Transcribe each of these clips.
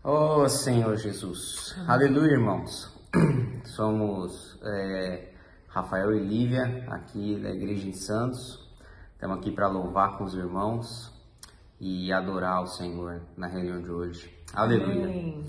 Oh Senhor Jesus, aleluia, irmãos. Somos Rafael e Lívia, aqui da Igreja em Santos. Estamos aqui para louvar com os irmãos e adorar o Senhor na reunião de hoje. Aleluia. Amém.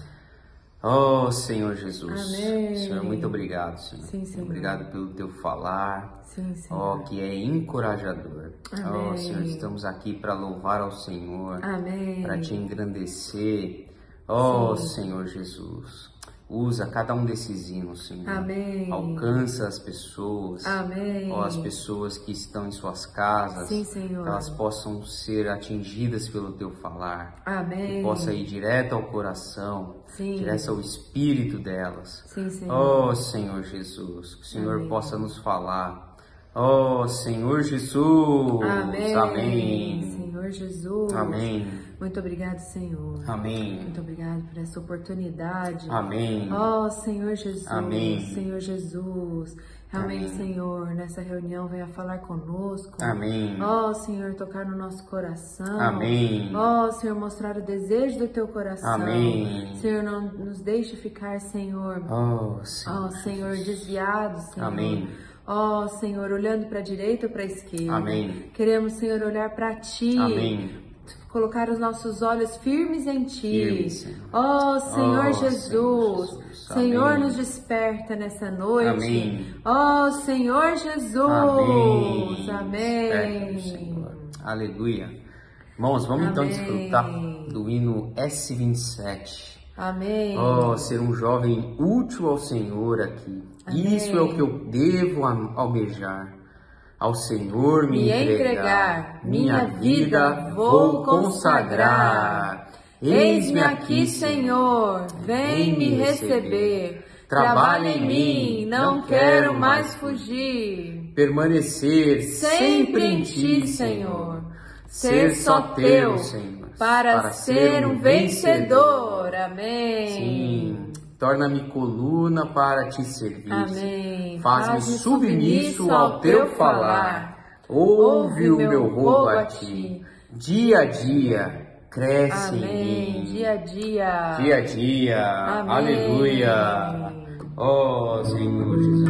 Oh Senhor Jesus, Amém. Senhor, muito obrigado, Senhor. Sim, Senhor. Obrigado pelo teu falar, Sim, Senhor. que é encorajador. Amém. Oh Senhor, estamos aqui para louvar ao Senhor, Amém. para te engrandecer. Oh Sim. Senhor Jesus, usa cada um desses hinos, Senhor. Amém. Alcança as pessoas. Amém. As pessoas que estão em suas casas. Sim, Senhor. Que elas possam ser atingidas pelo teu falar. Amém. Que possa ir direto ao coração. Sim. Direto ao espírito delas. Sim, Senhor. Oh Senhor Jesus, que o Senhor Amém. possa nos falar. Oh Senhor Jesus. Amém. Amém. Senhor Jesus. Amém. Muito obrigado, Senhor. Amém. Muito obrigado por essa oportunidade. Amém. Oh, Senhor Jesus. Amém. Senhor Jesus. Realmente, Amém. Senhor, nessa reunião venha falar conosco. Amém. Oh, Senhor, tocar no nosso coração. Amém. Oh, Senhor, mostrar o desejo do teu coração. Amém. Senhor, não nos deixe ficar, Senhor. Oh Senhor. Oh, Senhor, desviados, Senhor. Amém. Oh, Senhor, olhando para a direita ou para a esquerda. Amém. Queremos, Senhor, olhar para Ti. Amém. Colocar os nossos olhos firmes em Ti. Firmes, Senhor. Oh, Senhor Oh, Jesus. Senhor Jesus. Senhor, Amém. nos desperta nessa noite. Amém. Oh, Senhor Jesus. Amém. Amém. Desperta-nos, Senhor. Aleluia. Irmãos, vamos então Amém. desfrutar do hino S27. Amém. Oh, ser um jovem útil ao Senhor aqui. Amém. Isso é o que eu devo almejar. Ao Senhor me entregar. Minha vida vou consagrar. Eis-me aqui, Senhor, vem me receber. Trabalha em mim, não quero mais fugir. Permanecer sempre em Ti, Senhor. Ser só Teu, Senhor. Para ser um vencedor. Amém. Sim. Torna-me coluna para Te servir. Amém. Faz-me submisso ao Teu falar. Ouve o meu rogo a Ti. Dia a dia, cresce Amém. em mim. Dia a dia. Dia a dia. Amém. Aleluia. Oh, Senhor Jesus.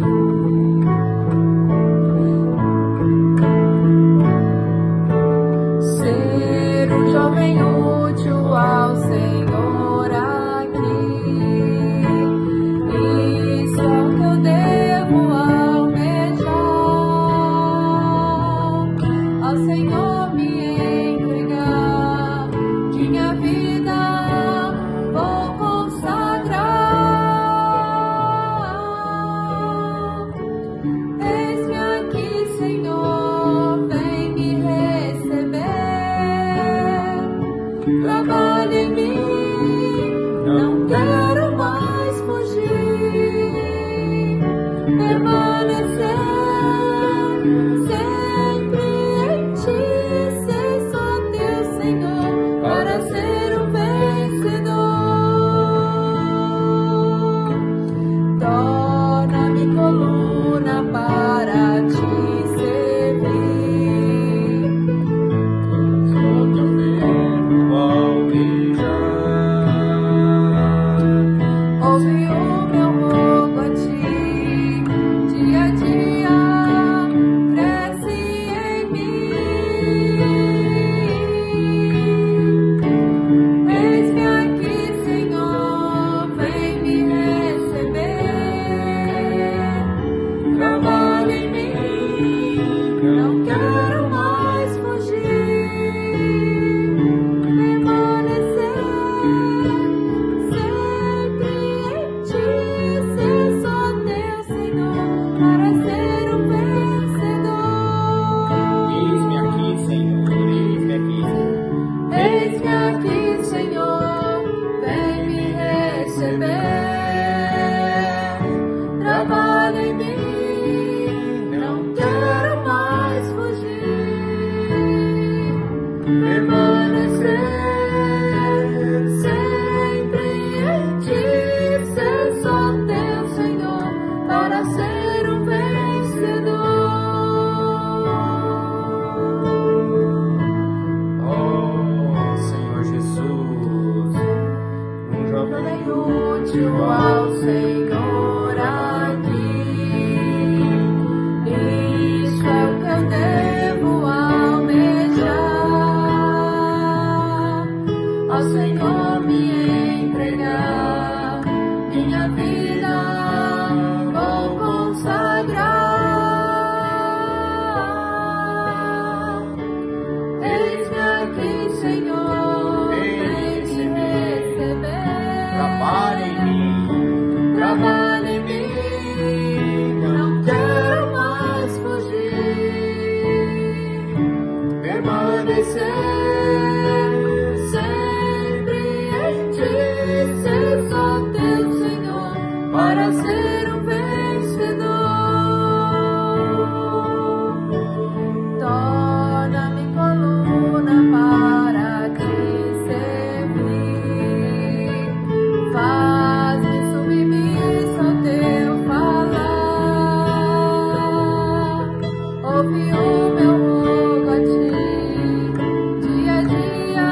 Ser um jovem útil ao Senhor aqui. Isso é o que eu devo almejar. Ao Senhor me entregar. Minha vida vou consagrar. Eis-me aqui, Senhor, vem me receber. Trabalha em mim, não quero mais fugir. Permanecer sempre em Ti. Senhor, Vem me vem me receber. Trabalha em mim, Trabalha em mim, não quero mais fugir. permanecer. Sempre em ti, ser só teu Senhor, para ser um vencedor. Torna-me coluna para te servir. Faz-me submisso ao teu falar. Ouve o meu rogo a ti, dia a dia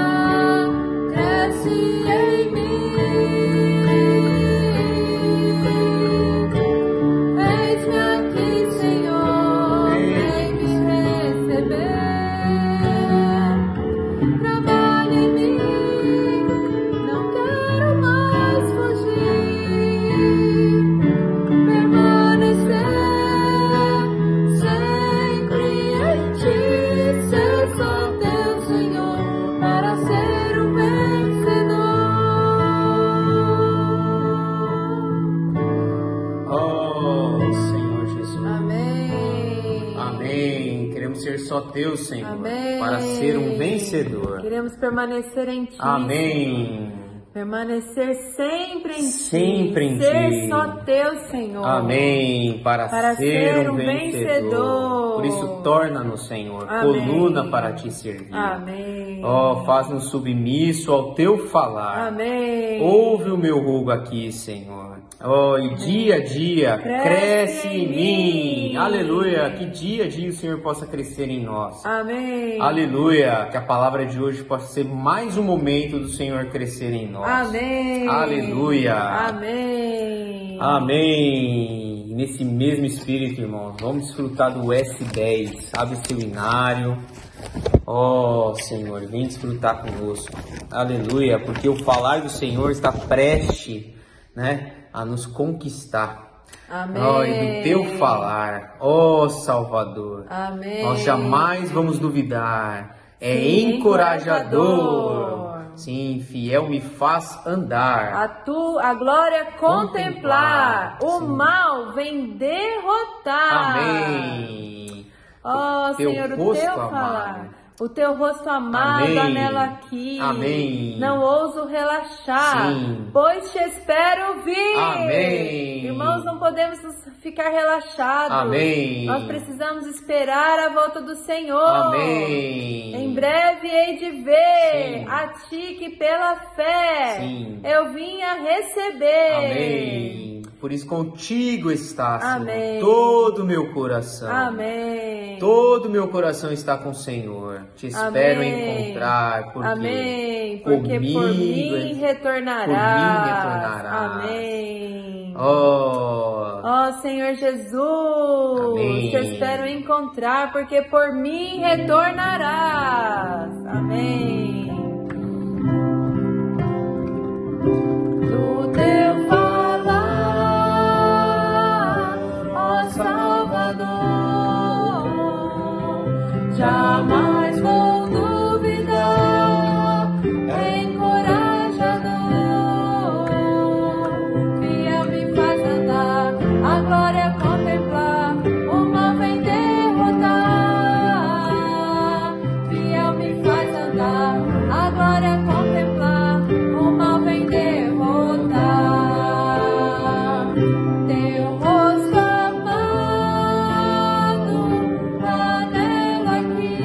cresce em mim. Eis-me aqui, Senhor, vem me receber. Trabalha em mim, não quero mais fugir. Permanecer sempre em ti, ser só teu Senhor, para ser um vencedor. Oh, Senhor Jesus. Amém. Amém. Queremos ser só teu, Senhor, Amém. para ser um vencedor. Queremos permanecer em ti. Amém. Permanecer sempre em Sempre em ti. Ser ti. só teu, Senhor. Amém. Para ser um vencedor. Por isso, torna-nos, Senhor, Amém. coluna para te servir. Amém. Oh, faz-nos submisso ao teu falar. Amém. Ouve o meu rogo aqui, Senhor. Oh, e dia a dia cresce em mim. Aleluia. Que dia a dia o Senhor possa crescer em nós. Amém. Aleluia. Que a palavra de hoje possa ser mais um momento do Senhor crescer em nós. Amém. Aleluia. Amém. Amém. Nesse mesmo espírito, irmãos, vamos desfrutar do S10. Abre seu inário. Oh, Senhor, vem desfrutar conosco. Aleluia, porque o falar do Senhor está prestes, né, a nos conquistar. Amém. Oh, e do teu falar, oh Salvador. Amém. Nós jamais vamos duvidar. É Sim, encorajador. Sim, fiel me faz andar. A glória contemplar. O Sim. mal vem derrotar. Amém. Oh, Teu Senhor, o rosto teu amado. falar. O teu rosto amado, Amém. anelo aqui. Amém. Não ouso relaxar, Sim. pois te espero vir. Amém. Irmãos, não podemos ficar relaxados. Amém. Nós precisamos esperar a volta do Senhor. Amém. Em breve hei de ver Sim. a ti que pela fé Sim. eu vim a receber. Amém. Por isso contigo está, Senhor, Amém. todo o meu coração. Amém. Todo o meu coração está com o Senhor. Te espero Amém. encontrar, porque Amém. Porque por mim retornarás. Por mim retornarás. Amém. Oh, Senhor Jesus, Amém. te espero encontrar, porque por mim retornarás. Amém. Do teu falar, ó Salvador, jamais vou duvidar. Encorajador, fiel me faz andar, a glória contemplar, o mal vem derrotar. Fiel me faz andar, a glória contemplar, o mal vem derrotar. Teu rosto amado, anelo aqui,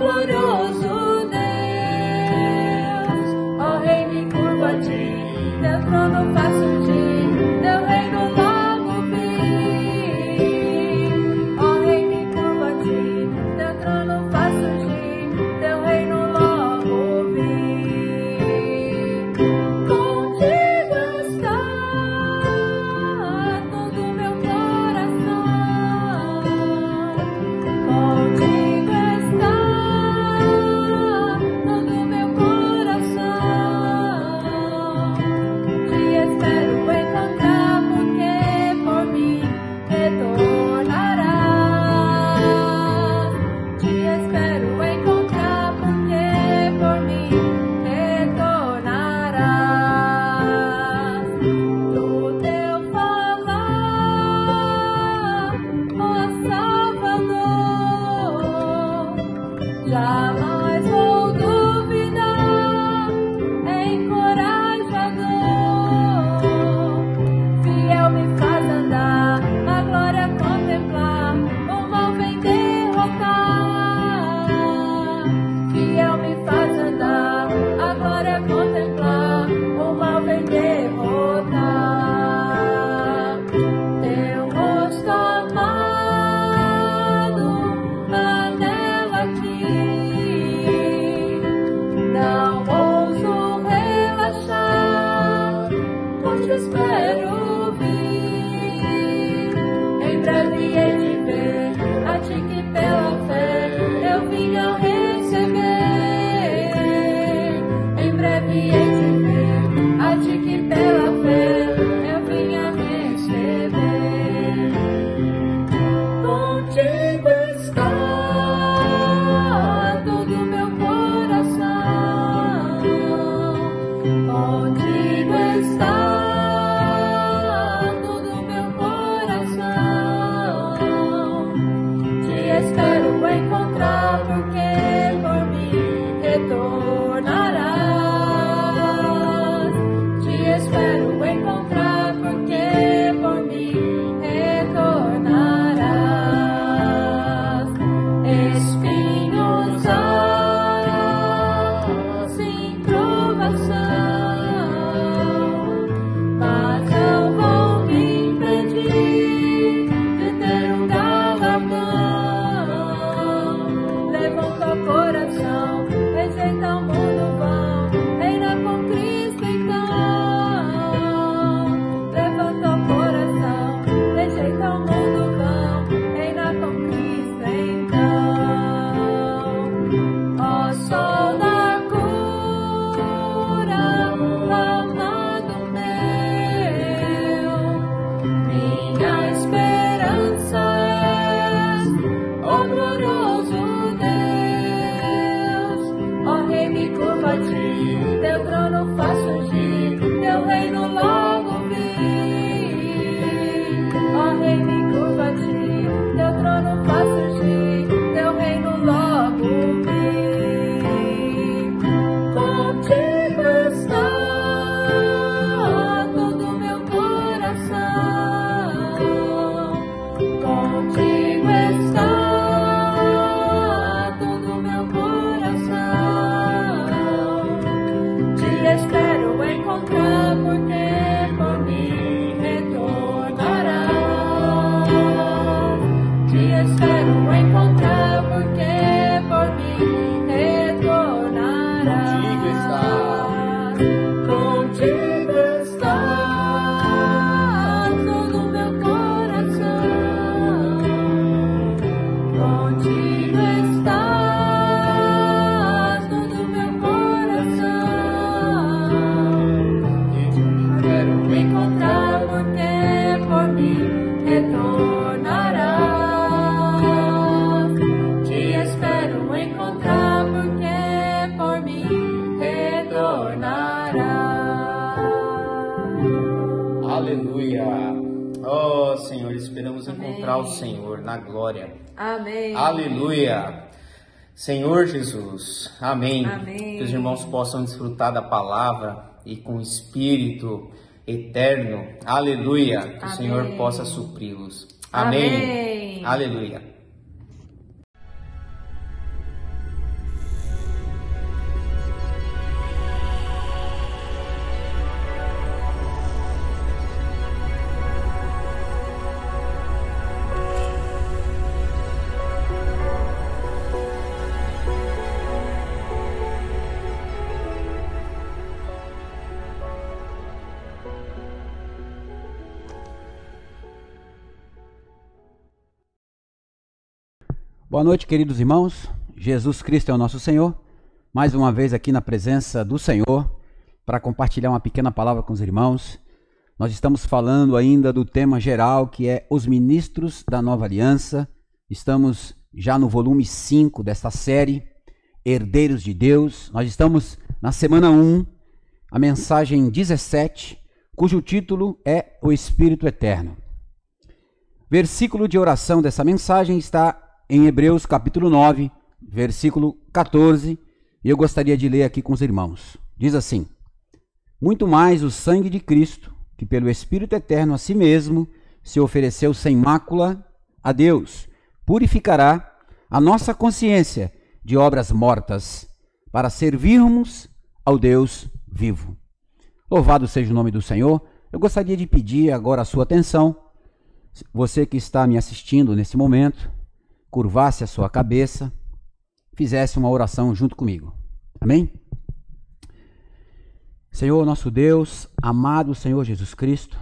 glorioso Deus. Ó Rei, me curvo a ti, teu trono faço surgir, teu reino logo vir. Ó Rei, me curvo a ti, teu trono faço surgir, teu reino logo vir. Contigo está todo o meu coração. Contigo está todo o meu coração. Te espero encontrar, porque por mim retornarás. Te espero encontrar, porque por mim retornarás. Do teu falar, ó Salvador, jamais vou duvidar, encorajador. Fiel me faz andar, a glória contemplar, o mal vem derrotar. Fiel me faz andar, a glória contemplar, o mal vem derrotar. Teu rosto amado, anela aqui. Não ouso relaxar, pois te espero vir. Em breve hei de ver a ti que pela fé eu vim a receber. Em breve hei de ver a ti que pela fé eu vim a receber. Contigo está todo o meu coração. Contigo está todo o meu coração. Te espero encontrar, porque por mim retornarás. Te espero encontrar, porque por mim retornarás. Espinhos sem provação, mas não vão me impedir de ter um galardão. Levanta o coração, rejeita o mundo vão, reina com Cristo então. Levanta o coração, rejeita o mundo vão, reina com Cristo então. Ó sol da cura, amado meu, minha esperança és, ó glorioso Deus. Ó Rei, me curvo a ti, teu trono faz surgir, teu reino logo vir. Ó Rei, me curvo a ti, teu trono faz surgir, teu reino logo vir. Contigo está todo o meu coração. Contigo está todo o meu coração. Te espero encontrar, porque por mim retornarás. Te espero encontrar, porque por mim retornarás. Contigo está. Contigo está todo o meu coração. Contigo está todo o meu coração. Quero me encontrar, porque por mim retornarás. Te espero encontrar, porque por mim retornarás. Aleluia. Oh, Senhor, esperamos encontrar o Senhor na glória. Amém. Aleluia. Senhor Jesus, amém. Amém. Que os irmãos possam desfrutar da palavra e com o Espírito eterno. Aleluia. Que o Senhor possa supri-los. Amém. Amém. Aleluia. Boa noite, queridos irmãos. Jesus Cristo é o nosso Senhor. Mais uma vez aqui na presença do Senhor para compartilhar uma pequena palavra com os irmãos. Nós estamos falando ainda do tema geral que é os ministros da nova aliança. Estamos já no volume 5 desta série, Herdeiros de Deus. Nós estamos na semana 1, a mensagem 17, cujo título é O Espírito Eterno. Versículo de oração dessa mensagem está em Hebreus capítulo 9, versículo 14, e eu gostaria de ler aqui com os irmãos. Diz assim: muito mais o sangue de Cristo, que pelo Espírito Eterno a si mesmo se ofereceu sem mácula a Deus, purificará a nossa consciência de obras mortas, para servirmos ao Deus vivo. Louvado seja o nome do Senhor. Eu gostaria de pedir agora a sua atenção, você que está me assistindo nesse momento, curvasse a sua cabeça, fizesse uma oração junto comigo. Amém? Senhor nosso Deus, amado Senhor Jesus Cristo,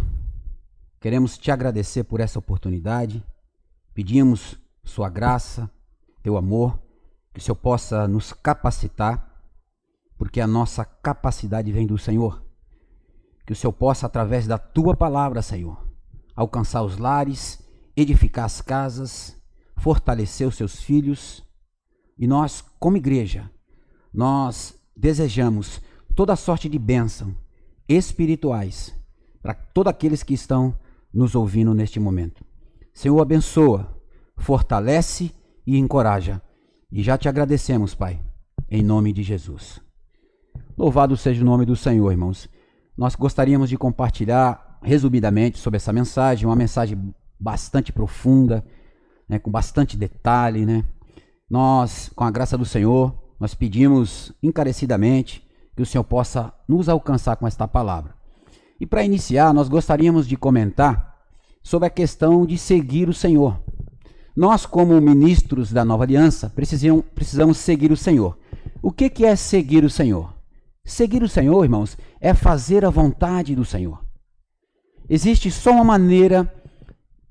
queremos te agradecer por essa oportunidade, pedimos sua graça, teu amor, que o Senhor possa nos capacitar, porque a nossa capacidade vem do Senhor, que o Senhor possa, através da tua palavra, Senhor, alcançar os lares, edificar as casas, fortalecer os seus filhos, e nós, como igreja, nós desejamos toda sorte de bênção espirituais para todos aqueles que estão nos ouvindo neste momento. Senhor, abençoa, fortalece e encoraja, e já te agradecemos, Pai, em nome de Jesus. Louvado seja o nome do Senhor, irmãos. Nós gostaríamos de compartilhar resumidamente sobre essa mensagem, uma mensagem bastante profunda, né, com bastante detalhe, né? Nós, com a graça do Senhor, nós pedimos encarecidamente que o Senhor possa nos alcançar com esta palavra. E para iniciar, nós gostaríamos de comentar sobre a questão de seguir o Senhor. Nós, como ministros da nova aliança, precisamos seguir o Senhor. O que é seguir o Senhor? Seguir o Senhor, irmãos, é fazer a vontade do Senhor. Existe só uma maneira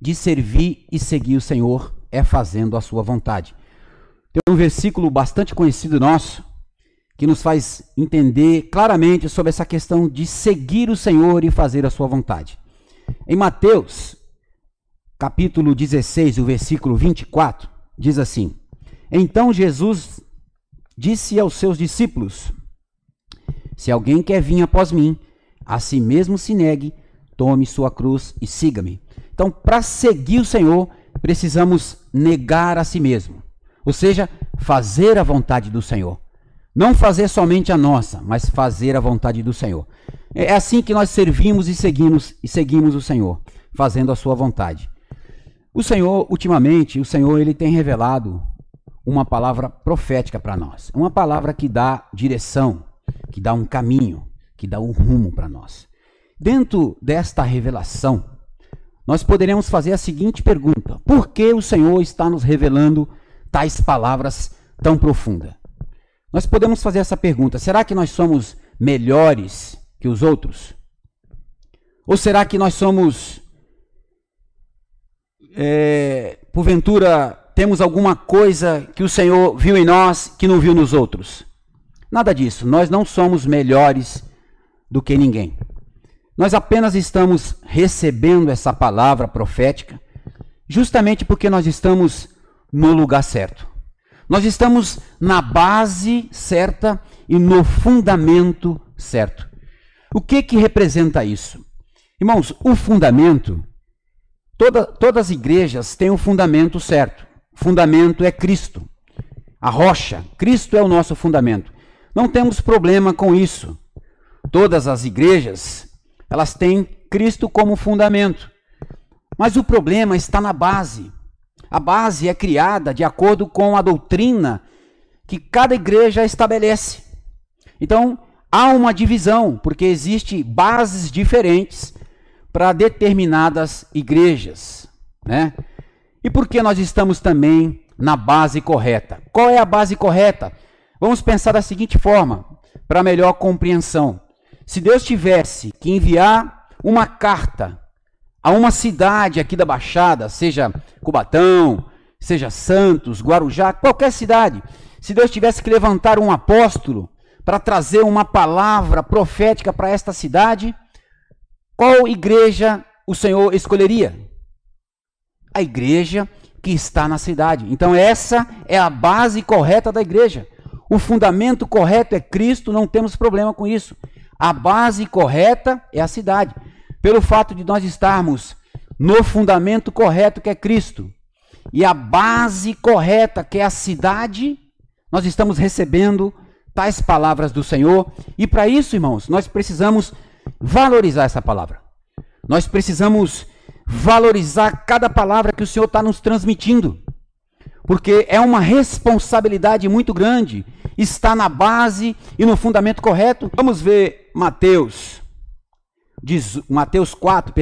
de servir e seguir o Senhor, é fazendo a sua vontade. Tem um versículo bastante conhecido nosso, que nos faz entender claramente sobre essa questão de seguir o Senhor e fazer a sua vontade. Em Mateus, capítulo 16, o versículo 24, diz assim: então Jesus disse aos seus discípulos: se alguém quer vir após mim, a si mesmo se negue, tome sua cruz e siga-me. Então, para seguir o Senhor, precisamos negar a si mesmo. Ou seja, fazer a vontade do Senhor. Não fazer somente a nossa, mas fazer a vontade do Senhor. É assim que nós servimos e seguimos o Senhor, fazendo a sua vontade. O Senhor, ultimamente, ele tem revelado uma palavra profética para nós. Uma palavra que dá direção, que dá um caminho, que dá um rumo para nós. Dentro desta revelação, nós poderemos fazer a seguinte pergunta: por que o Senhor está nos revelando tais palavras tão profundas? Nós podemos fazer essa pergunta: será que nós somos melhores que os outros? Ou será que nós somos, porventura, temos alguma coisa que o Senhor viu em nós que não viu nos outros? Nada disso. Nós não somos melhores do que ninguém. Nós apenas estamos recebendo essa palavra profética justamente porque nós estamos no lugar certo. Nós estamos na base certa e no fundamento certo. O que representa isso? Irmãos, o fundamento, todas as igrejas têm um fundamento certo. O fundamento é Cristo, a rocha. Cristo é o nosso fundamento. Não temos problema com isso. Todas as igrejas, elas têm Cristo como fundamento. Mas o problema está na base. A base é criada de acordo com a doutrina que cada igreja estabelece. Então, há uma divisão, porque existem bases diferentes para determinadas igrejas, né? E por que nós estamos também na base correta? Qual é a base correta? Vamos pensar da seguinte forma, para melhor compreensão. Se Deus tivesse que enviar uma carta a uma cidade aqui da Baixada, seja Cubatão, seja Santos, Guarujá, qualquer cidade, se Deus tivesse que levantar um apóstolo para trazer uma palavra profética para esta cidade, qual igreja o Senhor escolheria? A igreja que está na cidade. Então essa é a base correta da igreja. O fundamento correto é Cristo, não temos problema com isso. A base correta é a cidade. Pelo fato de nós estarmos no fundamento correto que é Cristo, e a base correta que é a cidade, nós estamos recebendo tais palavras do Senhor. E para isso, irmãos, nós precisamos valorizar essa palavra. Nós precisamos valorizar cada palavra que o Senhor está nos transmitindo, porque é uma responsabilidade muito grande estar na base e no fundamento correto. Vamos ver Mateus 4,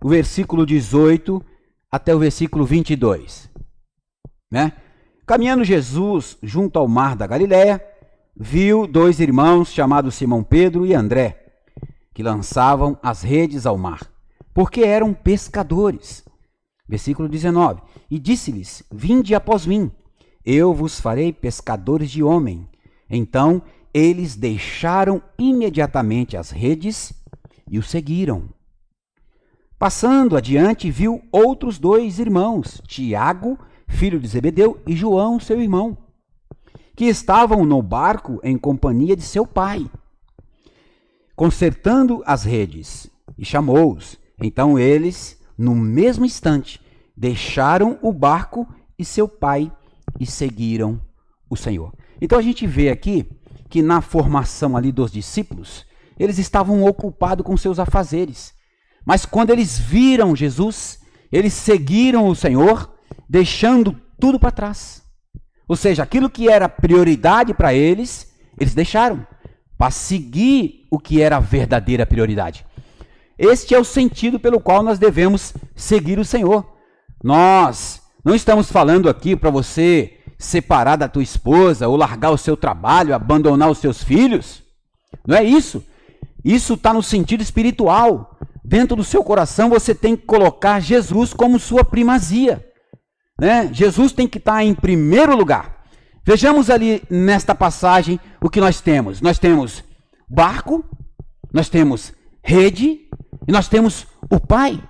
o versículo 18 até o versículo 22. Né? Caminhando Jesus junto ao mar da Galileia, viu 2 irmãos chamados Simão Pedro e André, que lançavam as redes ao mar, porque eram pescadores. Versículo 19. E disse-lhes: vinde após mim, eu vos farei pescadores de homem. Então eles deixaram imediatamente as redes e o seguiram. Passando adiante, viu outros 2 irmãos, Tiago, filho de Zebedeu, e João, seu irmão, que estavam no barco em companhia de seu pai, consertando as redes, e chamou-os. Então eles, no mesmo instante, deixaram o barco e seu pai e seguiram o Senhor. Então a gente vê aqui que na formação ali dos discípulos, eles estavam ocupados com seus afazeres. Mas quando eles viram Jesus, eles seguiram o Senhor, deixando tudo para trás. Ou seja, aquilo que era prioridade para eles, eles deixaram para seguir o que era a verdadeira prioridade. Este é o sentido pelo qual nós devemos seguir o Senhor. Nós não estamos falando aqui para você separar da tua esposa, ou largar o seu trabalho, abandonar os seus filhos. Não é isso. Isso está no sentido espiritual. Dentro do seu coração você tem que colocar Jesus como sua primazia. Né? Jesus tem que estar em primeiro lugar. Vejamos ali nesta passagem o que nós temos. Nós temos barco, nós temos rede e nós temos o Pai.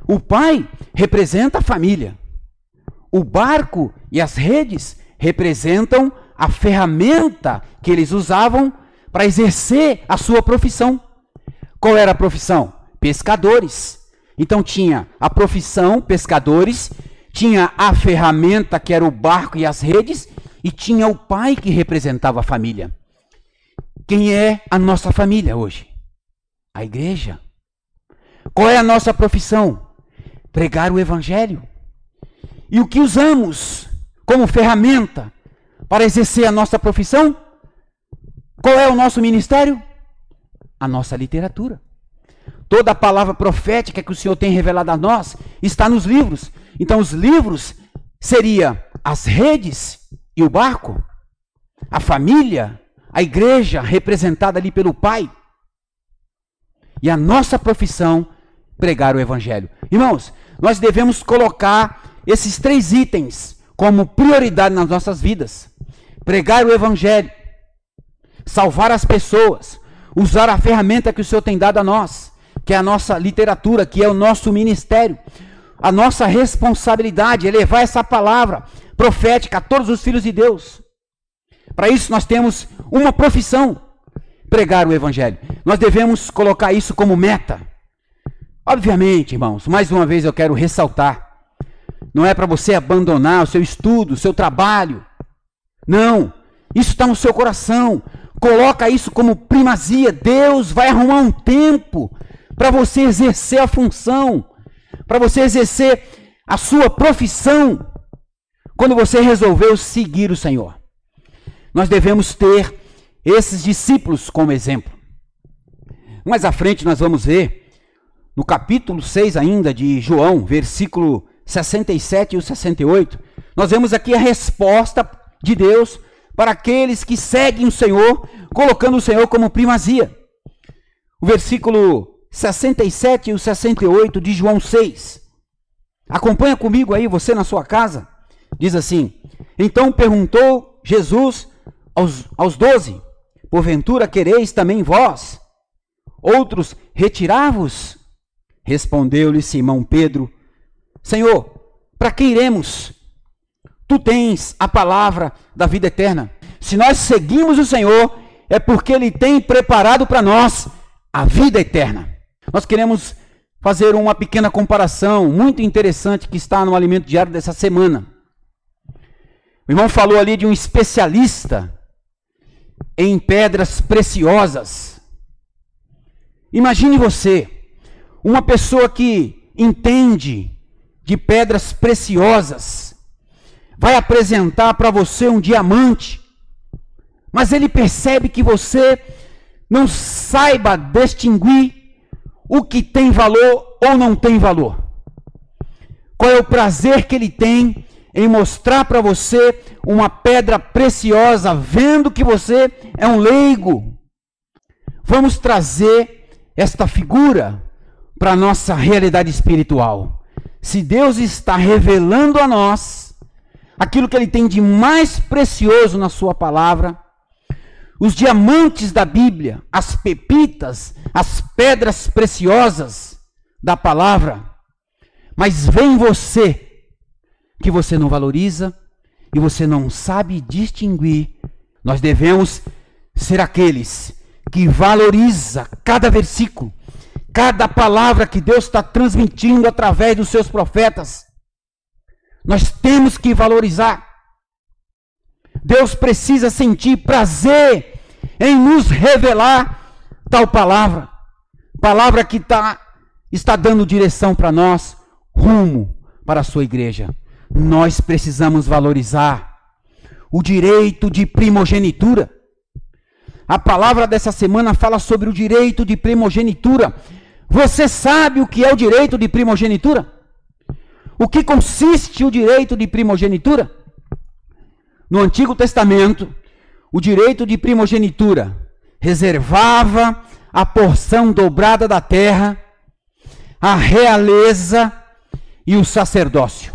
O Pai representa a família. O barco e as redes representam a ferramenta que eles usavam para exercer a sua profissão. Qual era a profissão? Pescadores. Então tinha a profissão, pescadores, tinha a ferramenta que era o barco e as redes, e tinha o pai que representava a família. Quem é a nossa família hoje? A igreja. Qual é a nossa profissão? Pregar o evangelho. E o que usamos como ferramenta para exercer a nossa profissão? Qual é o nosso ministério? A nossa literatura. Toda a palavra profética que o Senhor tem revelado a nós está nos livros. Então os livros seria as redes e o barco, a família, a igreja representada ali pelo Pai. E a nossa profissão, pregar o evangelho. Irmãos, nós devemos colocar esses 3 itens como prioridade nas nossas vidas. Pregar o evangelho, salvar as pessoas, usar a ferramenta que o Senhor tem dado a nós, que é a nossa literatura, que é o nosso ministério. A nossa responsabilidade é levar essa palavra profética a todos os filhos de Deus. Para isso nós temos uma profissão: pregar o evangelho. Nós devemos colocar isso como meta. Obviamente, irmãos, mais uma vez eu quero ressaltar, não é para você abandonar o seu estudo, o seu trabalho. Não, isso está no seu coração. Coloca isso como primazia. Deus vai arrumar um tempo para você exercer a função, para você exercer a sua profissão, quando você resolveu seguir o Senhor. Nós devemos ter esses discípulos como exemplo. Mais à frente nós vamos ver, no capítulo 6 ainda de João, versículo 67 e 68, nós vemos aqui a resposta de Deus para aqueles que seguem o Senhor, colocando o Senhor como primazia. O versículo 67 e o 68 de João 6. Acompanha comigo aí, você na sua casa. Diz assim: então perguntou Jesus aos 12, porventura quereis também vós outros retirar-vos? Respondeu-lhe Simão Pedro: Senhor, para que iremos? Tu tens a palavra da vida eterna. Se nós seguimos o Senhor, é porque Ele tem preparado para nós a vida eterna. Nós queremos fazer uma pequena comparação muito interessante que está no alimento diário dessa semana. O irmão falou ali de um especialista em pedras preciosas. Imagine você, uma pessoa que entende de pedras preciosas, vai apresentar para você um diamante, mas ele percebe que você não saiba distinguir o que tem valor ou não tem valor. Qual é o prazer que ele tem em mostrar para você uma pedra preciosa, vendo que você é um leigo? Vamos trazer esta figura para a nossa realidade espiritual. Se Deus está revelando a nós aquilo que Ele tem de mais precioso na sua palavra, os diamantes da Bíblia, as pepitas, as pedras preciosas da palavra, mas vem você, que você não valoriza e você não sabe distinguir. Nós devemos ser aqueles que valoriza cada versículo, cada palavra que Deus está transmitindo através dos seus profetas. Nós temos que valorizar. Deus precisa sentir prazer em nos revelar tal palavra. Palavra que está dando direção para nós, rumo para a sua igreja. Nós precisamos valorizar o direito de primogenitura. A palavra dessa semana fala sobre o direito de primogenitura. Você sabe o que é o direito de primogenitura? O que consiste o direito de primogenitura? No Antigo Testamento, o direito de primogenitura reservava a porção dobrada da terra, a realeza e o sacerdócio.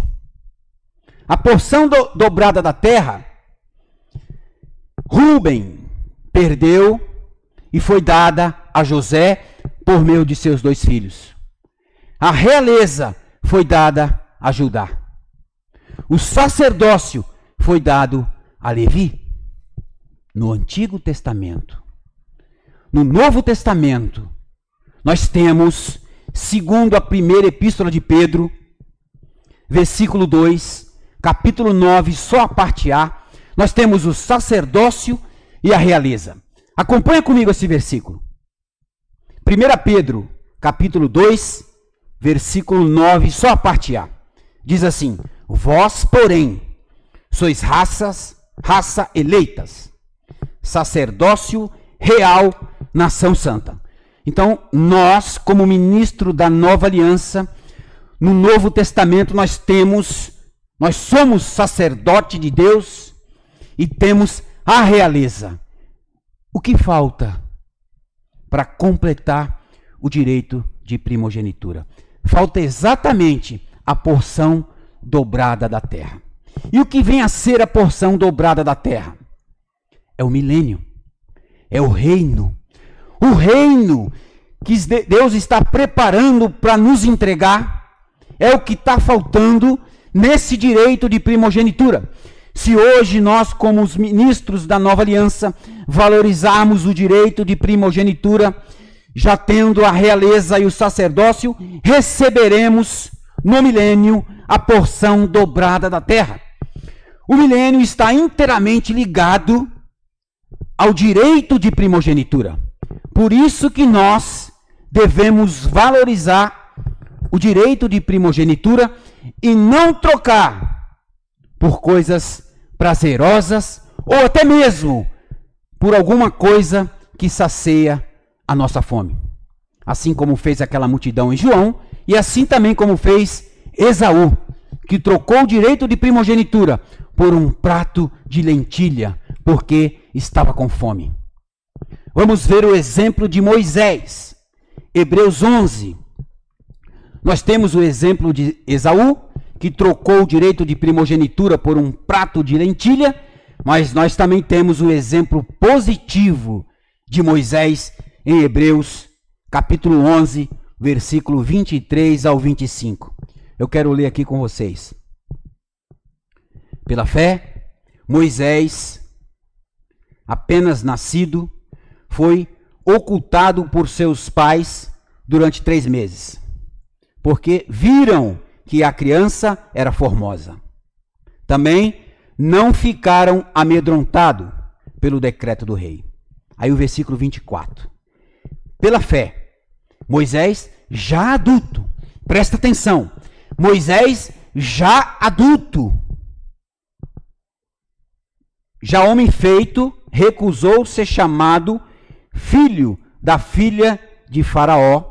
A porção dobrada da terra, Rúben perdeu e foi dada a José por meio de seus 2 filhos. A realeza foi dada a Judá. O sacerdócio foi dado a Levi. No Antigo Testamento. No Novo Testamento, nós temos, segundo a primeira epístola de Pedro, versículo 2, capítulo 9, só a parte A, nós temos o sacerdócio e a realeza. Acompanha comigo esse versículo. 1 Pedro, capítulo 2, versículo 9, só a parte A. Diz assim: vós, porém, sois raça eleitas, sacerdócio real, nação santa. Então, nós, como ministro da nova aliança, no Novo Testamento nós somos sacerdote de Deus e temos a realeza. O que falta para completar o direito de primogenitura? Falta exatamente a porção dobrada da terra. E o que vem a ser a porção dobrada da terra? É o milênio, é o reino. O reino que Deus está preparando para nos entregar é o que está faltando nesse direito de primogenitura. Se hoje nós, como os ministros da nova aliança, valorizarmos o direito de primogenitura, já tendo a realeza e o sacerdócio, receberemos no milênio a porção dobrada da terra. O milênio está inteiramente ligado ao direito de primogenitura. Por isso que nós devemos valorizar o direito de primogenitura e não trocar por coisas prazerosas ou até mesmo por alguma coisa que sacia a nossa fome. Assim como fez aquela multidão em João, e assim também como fez Esaú, que trocou o direito de primogenitura por um prato de lentilha, porque estava com fome. Vamos ver o exemplo de Moisés. Hebreus 11. Nós temos o exemplo de Esaú, que trocou o direito de primogenitura por um prato de lentilha, mas nós também temos o exemplo positivo de Moisés em Hebreus, capítulo 11, versículo 23 ao 25. Eu quero ler aqui com vocês. Pela fé, Moisés, apenas nascido, foi ocultado por seus pais durante 3 meses, porque viram que a criança era formosa. Também não ficaram amedrontados pelo decreto do rei. Aí o versículo 24. Pela fé, Moisés já adulto, presta atenção, Moisés já adulto, já homem feito, recusou ser chamado filho da filha de Faraó,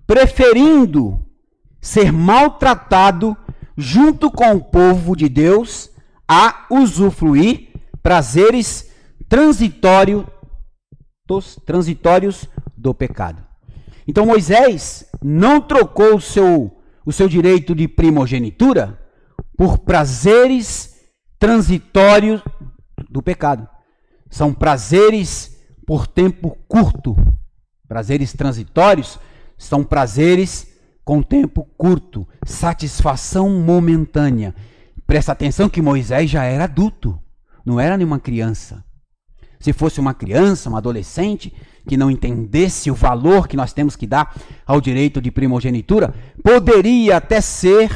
preferindo ser maltratado junto com o povo de Deus a usufruir prazeres transitórios do pecado. Então Moisés não trocou o seu direito de primogenitura por prazeres transitórios do pecado. São prazeres por tempo curto. Prazeres transitórios são prazeres com tempo curto, satisfação momentânea. Presta atenção que Moisés já era adulto, não era nenhuma criança. Se fosse uma criança, uma adolescente, que não entendesse o valor que nós temos que dar ao direito de primogenitura, poderia até ser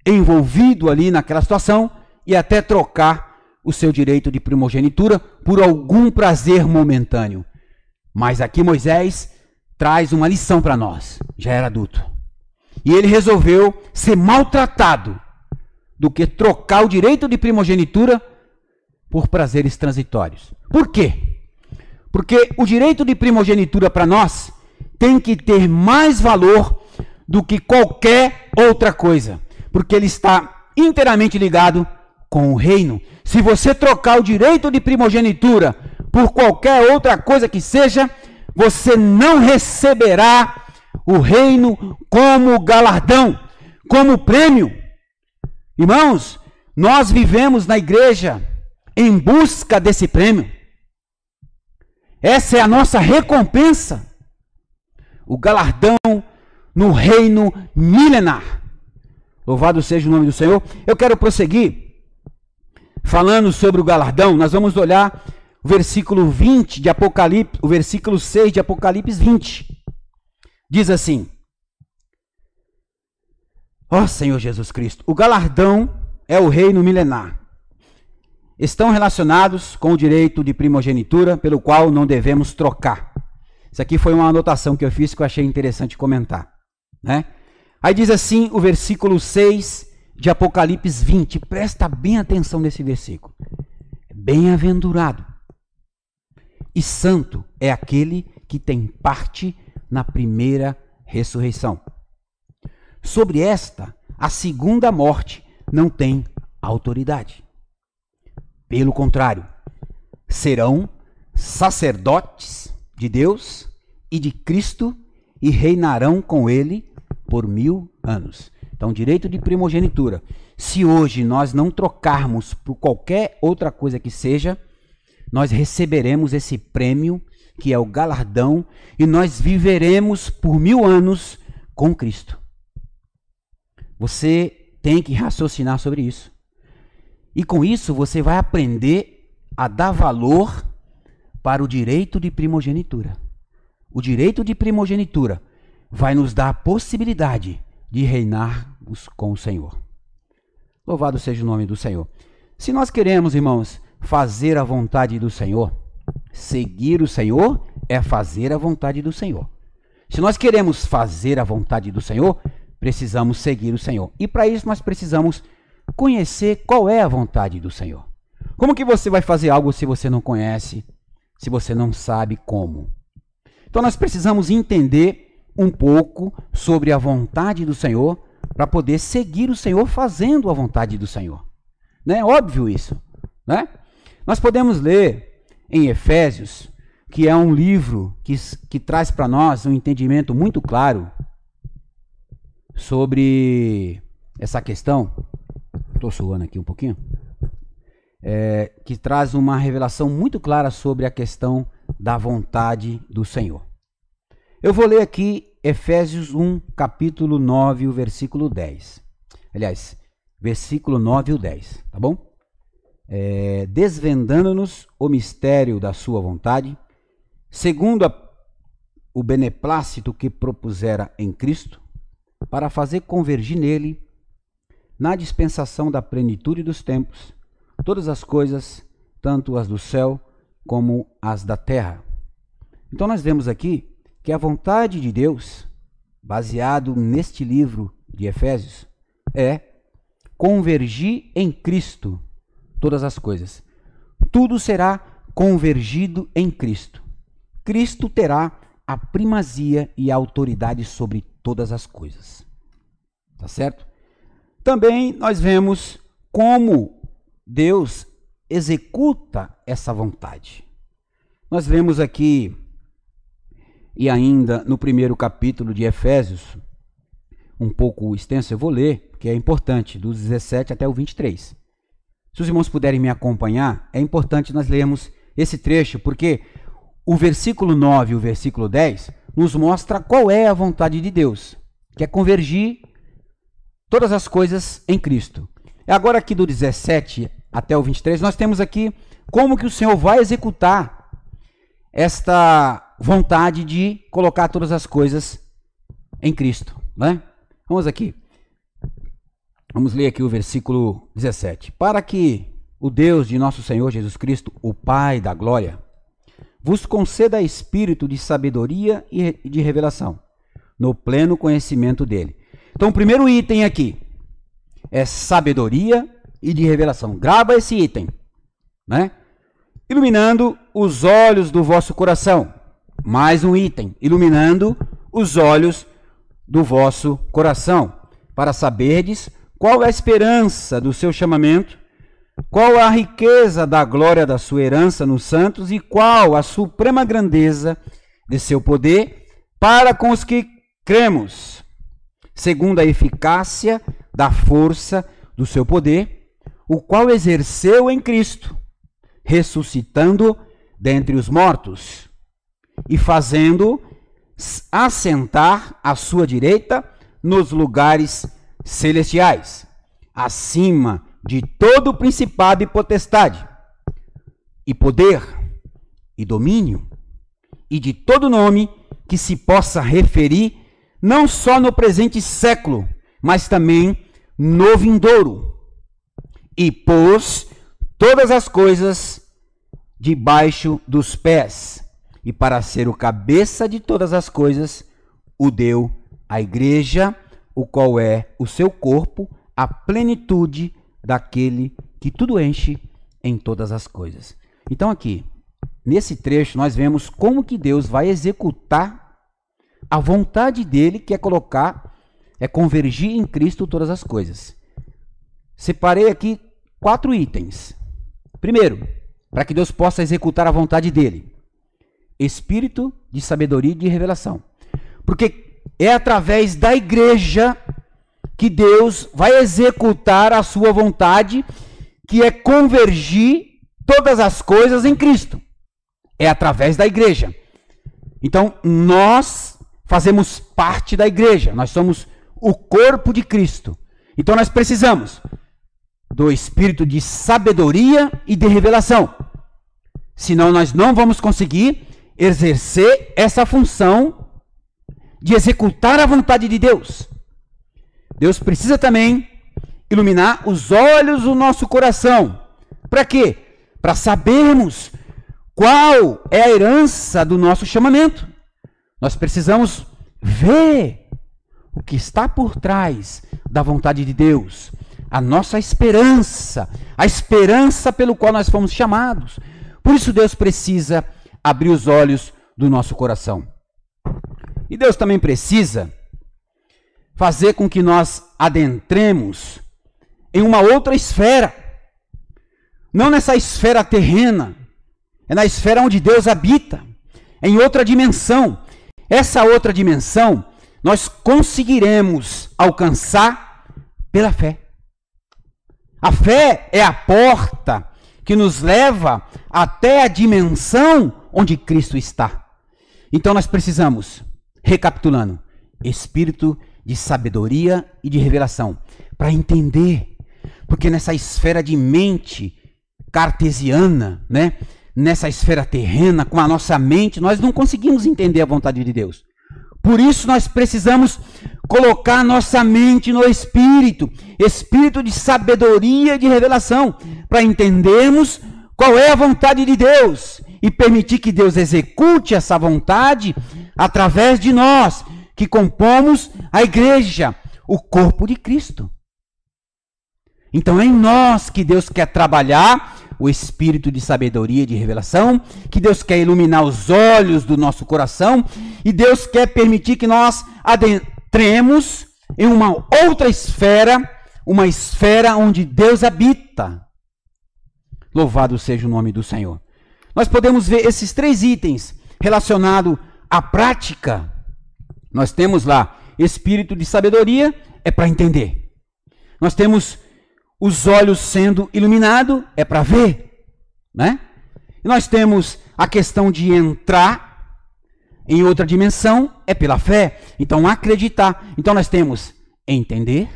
envolvido ali naquela situação e até trocar o seu direito de primogenitura por algum prazer momentâneo. Mas aqui Moisés traz uma lição para nós, já era adulto. E ele resolveu ser maltratado do que trocar o direito de primogenitura por prazeres transitórios. Por quê? Porque o direito de primogenitura para nós tem que ter mais valor do que qualquer outra coisa, porque ele está inteiramente ligado com o reino. Se você trocar o direito de primogenitura por qualquer outra coisa que seja, você não receberá o reino como galardão, como prêmio. Irmãos, nós vivemos na igreja em busca desse prêmio. Essa é a nossa recompensa, o galardão no reino milenar. Louvado seja o nome do Senhor. Eu quero prosseguir falando sobre o galardão. Nós vamos olhar o versículo 20 de Apocalipse, o versículo 6 de Apocalipse 20. Diz assim: ó Senhor Jesus Cristo, o galardão é o reino milenar. Estão relacionados com o direito de primogenitura, pelo qual não devemos trocar. Isso aqui foi uma anotação que eu fiz que eu achei interessante comentar, né? Aí diz assim o versículo 6 de Apocalipse 20. Presta bem atenção nesse versículo. Bem-aventurado e santo é aquele que tem parte na primeira ressurreição. Sobre esta, a segunda morte não tem autoridade. Pelo contrário, serão sacerdotes de Deus e de Cristo e reinarão com ele por 1000 anos. Então, direito de primogenitura. Se hoje nós não trocarmos por qualquer outra coisa que seja, nós receberemos esse prêmio, que é o galardão, e nós viveremos por 1000 anos com Cristo. Você tem que raciocinar sobre isso. E com isso você vai aprender a dar valor para o direito de primogenitura. O direito de primogenitura vai nos dar a possibilidade de reinar com o Senhor. Louvado seja o nome do Senhor. Se nós queremos, irmãos, fazer a vontade do Senhor, seguir o Senhor é fazer a vontade do Senhor. Se nós queremos fazer a vontade do Senhor, precisamos seguir o Senhor. E para isso nós precisamos conhecer qual é a vontade do Senhor. Como que você vai fazer algo se você não conhece, se você não sabe como? Então nós precisamos entender um pouco sobre a vontade do Senhor para poder seguir o Senhor fazendo a vontade do Senhor. Né? Óbvio isso, né? Nós podemos ler em Efésios, que é um livro que traz para nós um entendimento muito claro sobre essa questão, estou suando aqui um pouquinho, que traz uma revelação muito clara sobre a questão da vontade do Senhor. Eu vou ler aqui Efésios 1, capítulo 9, o versículo 10. Aliás, versículo 9 e o 10, tá bom? Desvendando-nos o mistério da sua vontade, segundo o beneplácito que propusera em Cristo, para fazer convergir nele, na dispensação da plenitude dos tempos, todas as coisas, tanto as do céu como as da terra. Então nós vemos aqui que a vontade de Deus, baseado neste livro de Efésios, é convergir em Cristo todas as coisas. Tudo será convergido em Cristo. Cristo terá a primazia e a autoridade sobre todas as coisas. Tá certo? Também nós vemos como Deus executa essa vontade. Nós vemos aqui, e ainda no primeiro capítulo de Efésios, um pouco extenso, eu vou ler, porque é importante, do 17 até o 23. Se os irmãos puderem me acompanhar, é importante nós lermos esse trecho, porque o versículo 9 e o versículo 10 nos mostra qual é a vontade de Deus, que é convergir todas as coisas em Cristo. Agora aqui do 17 até o 23, nós temos aqui como que o Senhor vai executar esta vontade de colocar todas as coisas em Cristo, né? Vamos aqui. Vamos ler aqui o versículo 17. Para que o Deus de nosso Senhor Jesus Cristo, o Pai da glória, vos conceda espírito de sabedoria e de revelação, no pleno conhecimento dele. Então, o primeiro item aqui é sabedoria e de revelação. Grava esse item, né? Iluminando os olhos do vosso coração. Mais um item, iluminando os olhos do vosso coração, para saberdes qual é a esperança do seu chamamento, qual a riqueza da glória da sua herança nos santos e qual a suprema grandeza de seu poder para com os que cremos, segundo a eficácia da força do seu poder, o qual exerceu em Cristo, ressuscitando dentre os mortos e fazendo assentar à sua direita nos lugares celestiais, acima de todo principado e potestade, e poder, e domínio, e de todo nome que se possa referir, não só no presente século, mas também no vindouro, e pôs todas as coisas debaixo dos pés, e para ser o cabeça de todas as coisas, o deu à igreja, o qual é o seu corpo, a plenitude daquele que tudo enche em todas as coisas. Então aqui, nesse trecho, nós vemos como que Deus vai executar a vontade dele, que é convergir em Cristo todas as coisas. Separei aqui 4 itens. Primeiro, para que Deus possa executar a vontade dele, espírito de sabedoria e de revelação. Porque é através da igreja que Deus vai executar a sua vontade, que é convergir todas as coisas em Cristo. É através da igreja. Então, nós fazemos parte da igreja. Nós somos o corpo de Cristo. Então, nós precisamos do espírito de sabedoria e de revelação. Senão, nós não vamos conseguir exercer essa função de executar a vontade de Deus. Deus precisa também iluminar os olhos do nosso coração. Para quê? Para sabermos qual é a herança do nosso chamamento. Nós precisamos ver o que está por trás da vontade de Deus, a nossa esperança, a esperança pelo qual nós fomos chamados. Por isso Deus precisa abrir os olhos do nosso coração. E Deus também precisa fazer com que nós adentremos em uma outra esfera. Não nessa esfera terrena, é na esfera onde Deus habita, em outra dimensão. Essa outra dimensão nós conseguiremos alcançar Pela fé. A fé é a porta que nos leva até a dimensão onde Cristo está. Então nós precisamos, recapitulando, espírito de sabedoria e de revelação, para entender, porque nessa esfera de mente cartesiana, né, nessa esfera terrena, com a nossa mente, nós não conseguimos entender a vontade de Deus. Por isso nós precisamos colocar nossa mente no espírito, espírito de sabedoria e de revelação, para entendermos qual é a vontade de Deus e permitir que Deus execute essa vontade através de nós, que compomos a igreja, o corpo de Cristo. Então é em nós que Deus quer trabalhar o espírito de sabedoria e de revelação, que Deus quer iluminar os olhos do nosso coração, e Deus quer permitir que nós adentremos em uma outra esfera, uma esfera onde Deus habita. Louvado seja o nome do Senhor. Nós podemos ver esses 3 itens relacionados à prática. Nós temos lá espírito de sabedoria, é para entender. Nós temos os olhos sendo iluminados, é para ver, né? E nós temos a questão de entrar em outra dimensão, é pela fé. Então, acreditar. Então, nós temos entender,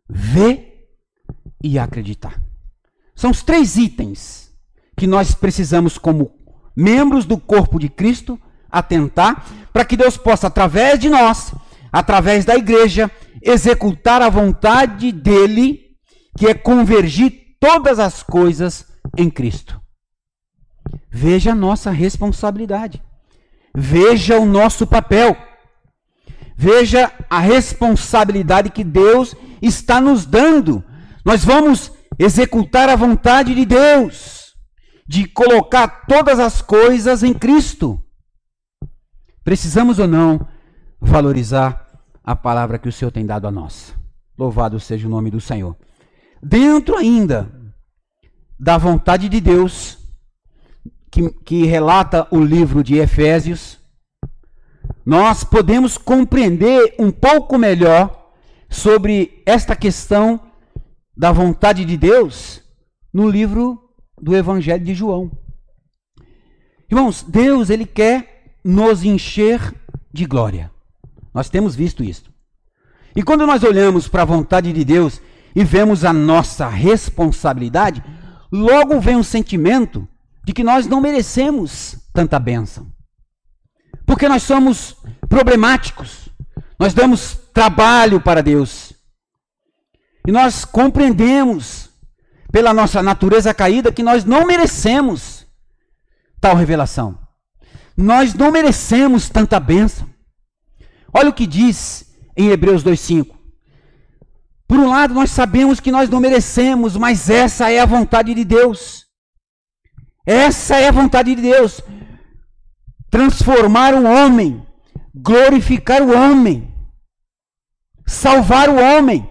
ver e acreditar. São os 3 itens que nós precisamos, como membros do corpo de Cristo, atentar para que Deus possa, através de nós, através da igreja, executar a vontade dele, que é convergir todas as coisas em Cristo. Veja a nossa responsabilidade. Veja o nosso papel. Veja a responsabilidade que Deus está nos dando. Nós vamos executar a vontade de Deus, de colocar todas as coisas em Cristo. Precisamos ou não valorizar a palavra que o Senhor tem dado a nós. Louvado seja o nome do Senhor. Dentro ainda da vontade de Deus, que relata o livro de Efésios, nós podemos compreender um pouco melhor sobre esta questão da vontade de Deus no livro do Evangelho de João. Irmãos, Deus, ele quer nos encher de glória. Nós temos visto isso. E quando nós olhamos para a vontade de Deus e vemos a nossa responsabilidade, logo vem um sentimento de que nós não merecemos tanta bênção. Porque nós somos problemáticos. Nós damos trabalho para Deus. E nós compreendemos, pela nossa natureza caída, que nós não merecemos tal revelação. Nós não merecemos tanta bênção. Olha o que diz em Hebreus 2:5. Por um lado, nós sabemos que nós não merecemos, mas essa é a vontade de Deus. Essa é a vontade de Deus. Transformar o homem, glorificar o homem, salvar o homem.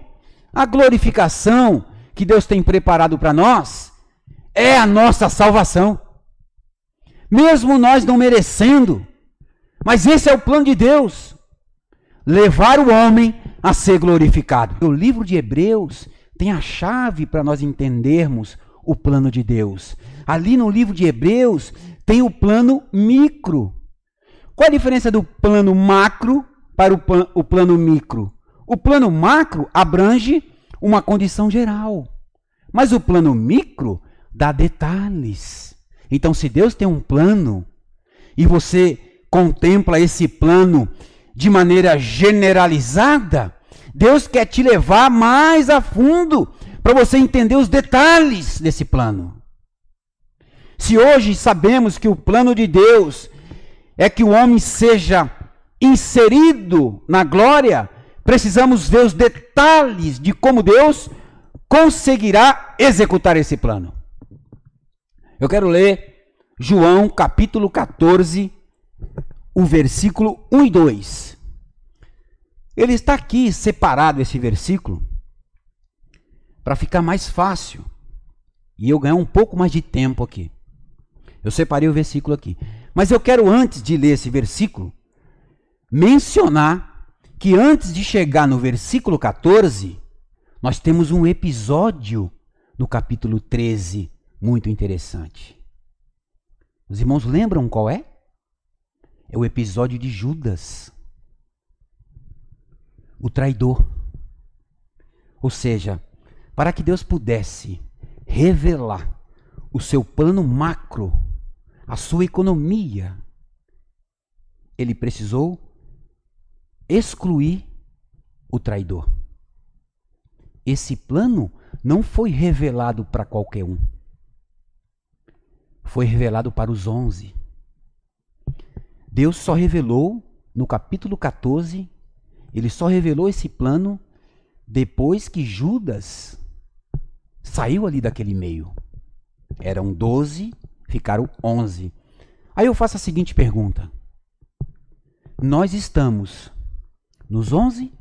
A glorificação que Deus tem preparado para nós é a nossa salvação. Mesmo nós não merecendo, mas esse é o plano de Deus. Levar o homem a ser glorificado. O livro de Hebreus tem a chave para nós entendermos o plano de Deus. Ali no livro de Hebreus tem o plano micro. Qual a diferença do plano macro para o plano micro? O plano macro abrange uma condição geral, mas o plano micro dá detalhes. Então, se Deus tem um plano e você contempla esse plano de maneira generalizada, Deus quer te levar mais a fundo para você entender os detalhes desse plano. Se hoje sabemos que o plano de Deus é que o homem seja inserido na glória, precisamos ver os detalhes de como Deus conseguirá executar esse plano. Eu quero ler João capítulo 14, o versículo 1 e 2. Ele está aqui separado, esse versículo, para ficar mais fácil e eu ganhar um pouco mais de tempo aqui. Eu separei o versículo aqui. Mas eu quero, antes de ler esse versículo, mencionar que antes de chegar no versículo 14, nós temos um episódio no capítulo 13 muito interessante. Os irmãos lembram qual é? É o episódio de Judas, o traidor. Ou seja, para que Deus pudesse revelar o seu plano macro, a sua economia, ele precisou excluir o traidor. Esse plano não foi revelado para qualquer um. Foi revelado para os 11. Deus só revelou, no capítulo 14, ele só revelou esse plano depois que Judas saiu ali daquele meio. Eram 12, ficaram 11. Aí eu faço a seguinte pergunta. Nós estamos nos 11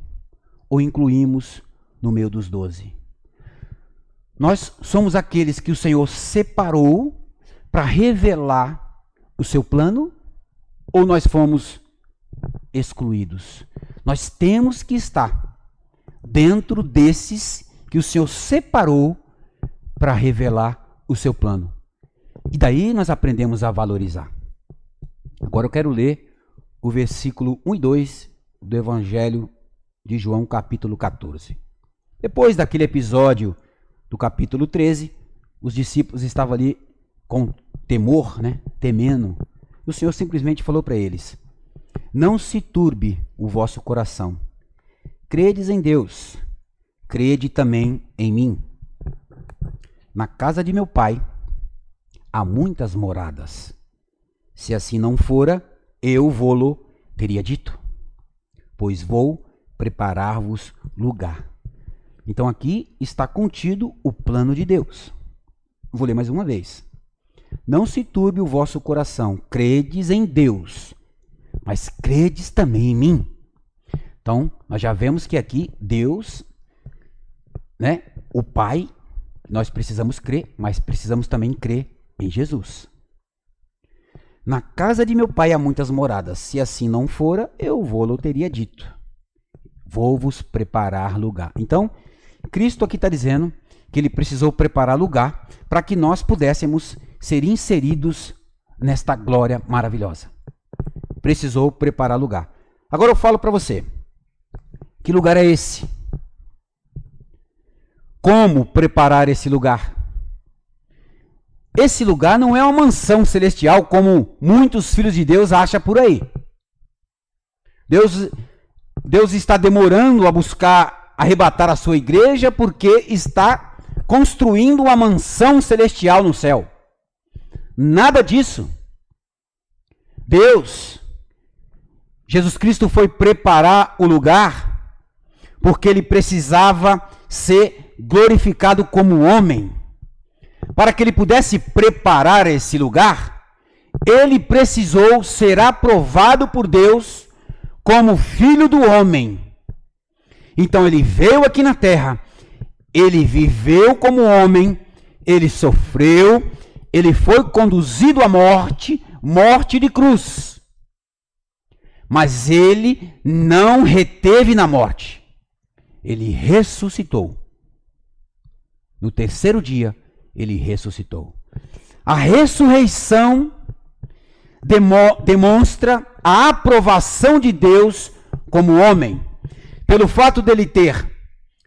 ou incluímos no meio dos 12? Nós somos aqueles que o Senhor separou para revelar o seu plano, ou nós fomos excluídos? Nós temos que estar dentro desses que o Senhor separou para revelar o seu plano. E daí nós aprendemos a valorizar. Agora eu quero ler o versículo 1 e 2 do Evangelho de João, capítulo 14. Depois daquele episódio do capítulo 13, os discípulos estavam ali com temor, temendo. O Senhor simplesmente falou para eles: não se turbe o vosso coração. Credes em Deus, crede também em mim. Na casa de meu Pai há muitas moradas. Se assim não fora, eu vô-lo teria dito, pois vou preparar-vos lugar. Então aqui está contido o plano de Deus. Vou ler mais uma vez. Não se turbe o vosso coração, credes em Deus, mas credes também em mim. Então, nós já vemos que aqui Deus, o Pai, nós precisamos crer, mas precisamos também crer em Jesus. Na casa de meu Pai há muitas moradas. Se assim não fora, eu vô-lo teria dito. Vou vos preparar lugar. Então, Cristo aqui está dizendo que ele precisou preparar lugar para que nós pudéssemos ser inseridos nesta glória maravilhosa. Precisou preparar lugar. Agora eu falo para você, que lugar é esse? Como preparar esse lugar? Esse lugar não é uma mansão celestial como muitos filhos de Deus acham por aí. Deus está demorando a buscar arrebatar a sua igreja porque está construindo uma mansão celestial no céu. Nada disso. Jesus Cristo foi preparar o lugar porque ele precisava ser glorificado como homem. Para que ele pudesse preparar esse lugar, ele precisou ser aprovado por Deus como filho do homem. Então ele veio aqui na terra, ele viveu como homem, ele sofreu, ele foi conduzido à morte, morte de cruz. Mas ele não reteve na morte. Ele ressuscitou. No terceiro dia, ele ressuscitou. A ressurreição demonstra a aprovação de Deus como homem. Pelo fato dele ter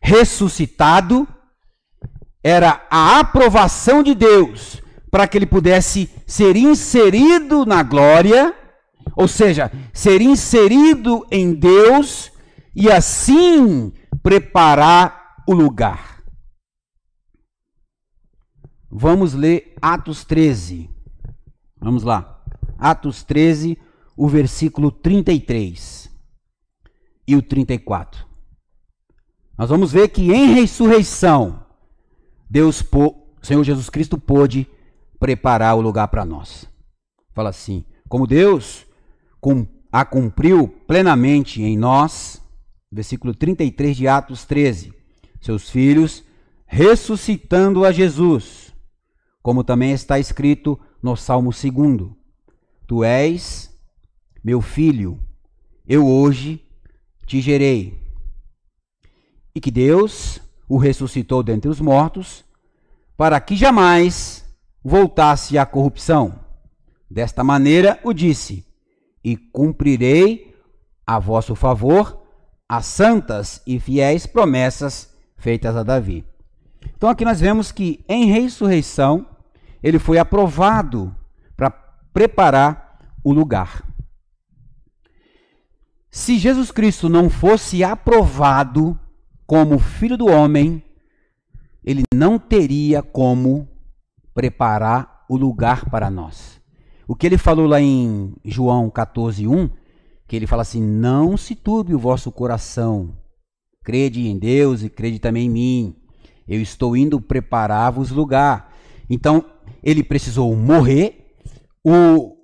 ressuscitado, era a aprovação de Deus para que ele pudesse ser inserido na glória, ou seja, ser inserido em Deus e assim preparar o lugar. Vamos ler Atos 13. Vamos lá. Atos 13, o versículo 33 e o 34. Nós vamos ver que em ressurreição, o Senhor Jesus Cristo pôde preparar o lugar para nós. Fala assim, como Deus a cumpriu plenamente em nós, versículo 33 de Atos 13, seus filhos, ressuscitando a Jesus, como também está escrito no Salmo 2, tu és meu filho, eu hoje te gerei. E que Deus o ressuscitou dentre os mortos, para que jamais voltasse à corrupção. Desta maneira o disse: e cumprirei a vosso favor as santas e fiéis promessas feitas a Davi. Então aqui nós vemos que em ressurreição ele foi aprovado para preparar o lugar. Se Jesus Cristo não fosse aprovado como Filho do Homem, ele não teria como preparar o lugar para nós. O que ele falou lá em João 14:1, que ele fala assim: não se turbe o vosso coração, crede em Deus e crede também em mim. Eu estou indo preparar-vos lugar. Então, ele precisou morrer. O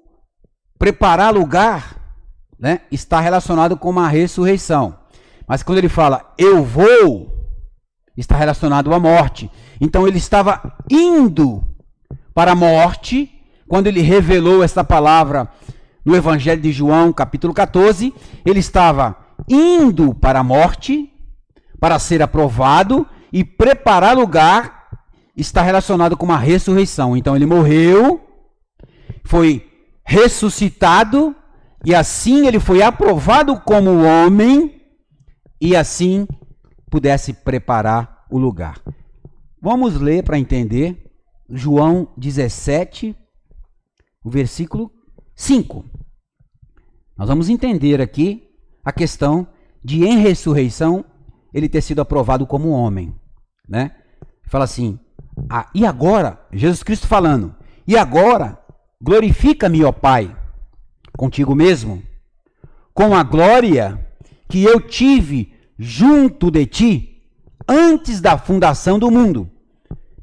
preparar lugar, né, está relacionado com uma ressurreição. Mas quando ele fala, eu vou, está relacionado à morte. Então, ele estava indo para a morte, quando ele revelou essa palavra no Evangelho de João, capítulo 14, ele estava indo para a morte, para ser aprovado, e preparar lugar está relacionado com uma ressurreição. Então ele morreu, foi ressuscitado, e assim ele foi aprovado como homem, e assim pudesse preparar o lugar. Vamos ler para entender João 17, o versículo 5. Nós vamos entender aqui a questão de em ressurreição ele ter sido aprovado como homem, né? Fala assim: e agora, Jesus Cristo falando, e agora glorifica-me, ó Pai, contigo mesmo, com a glória que eu tive junto de ti antes da fundação do mundo.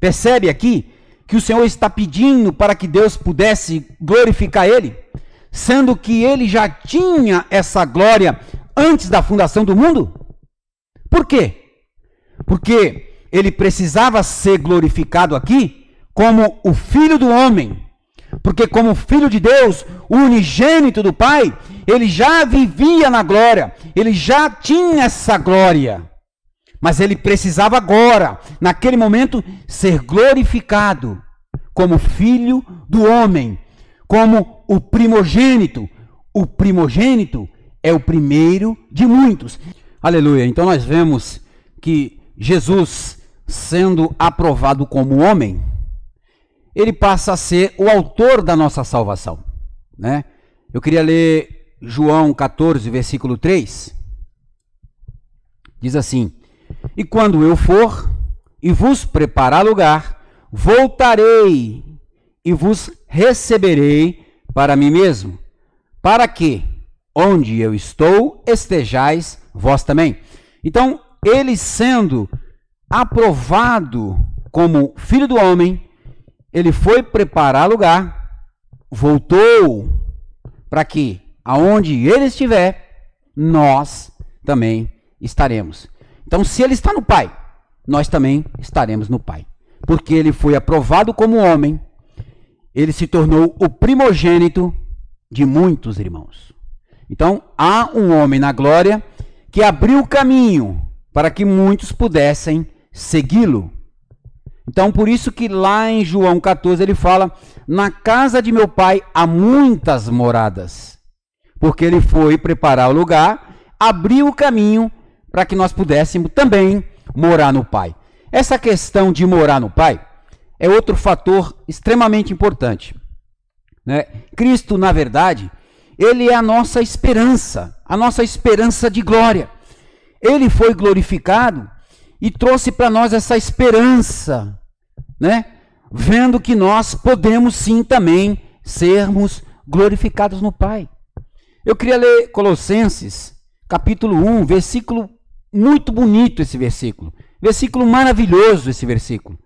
Percebe aqui que o Senhor está pedindo para que Deus pudesse glorificar ele, sendo que ele já tinha essa glória antes da fundação do mundo? Por quê? Porque ele precisava ser glorificado aqui como o Filho do Homem. Porque como Filho de Deus, o unigênito do Pai, ele já vivia na glória, ele já tinha essa glória. Mas ele precisava agora, naquele momento, ser glorificado como Filho do Homem, como o primogênito. O primogênito é o primeiro de muitos. Aleluia. Então nós vemos que Jesus, sendo aprovado como homem, ele passa a ser o autor da nossa salvação, né? Eu queria ler João 14, versículo 3. Diz assim: e quando eu for e vos preparar lugar, voltarei e vos receberei para mim mesmo, para que, onde eu estou, estejais vós também. Então, ele sendo aprovado como Filho do Homem, ele foi preparar lugar, voltou para que, aonde ele estiver, nós também estaremos. Então, se ele está no Pai, nós também estaremos no Pai. Porque ele foi aprovado como homem, ele se tornou o primogênito de muitos irmãos. Então, há um homem na glória que abriu o caminho para que muitos pudessem segui-lo. Então, por isso que lá em João 14 ele fala: na casa de meu pai há muitas moradas. Porque ele foi preparar o lugar, abriu o caminho para que nós pudéssemos também morar no Pai. Essa questão de morar no Pai é outro fator extremamente importante, né? Cristo, na verdade, ele é a nossa esperança de glória. Ele foi glorificado e trouxe para nós essa esperança, né? Vendo que nós podemos sim também sermos glorificados no Pai. Eu queria ler Colossenses, capítulo 1, versículo muito bonito esse versículo. Versículo maravilhoso esse versículo.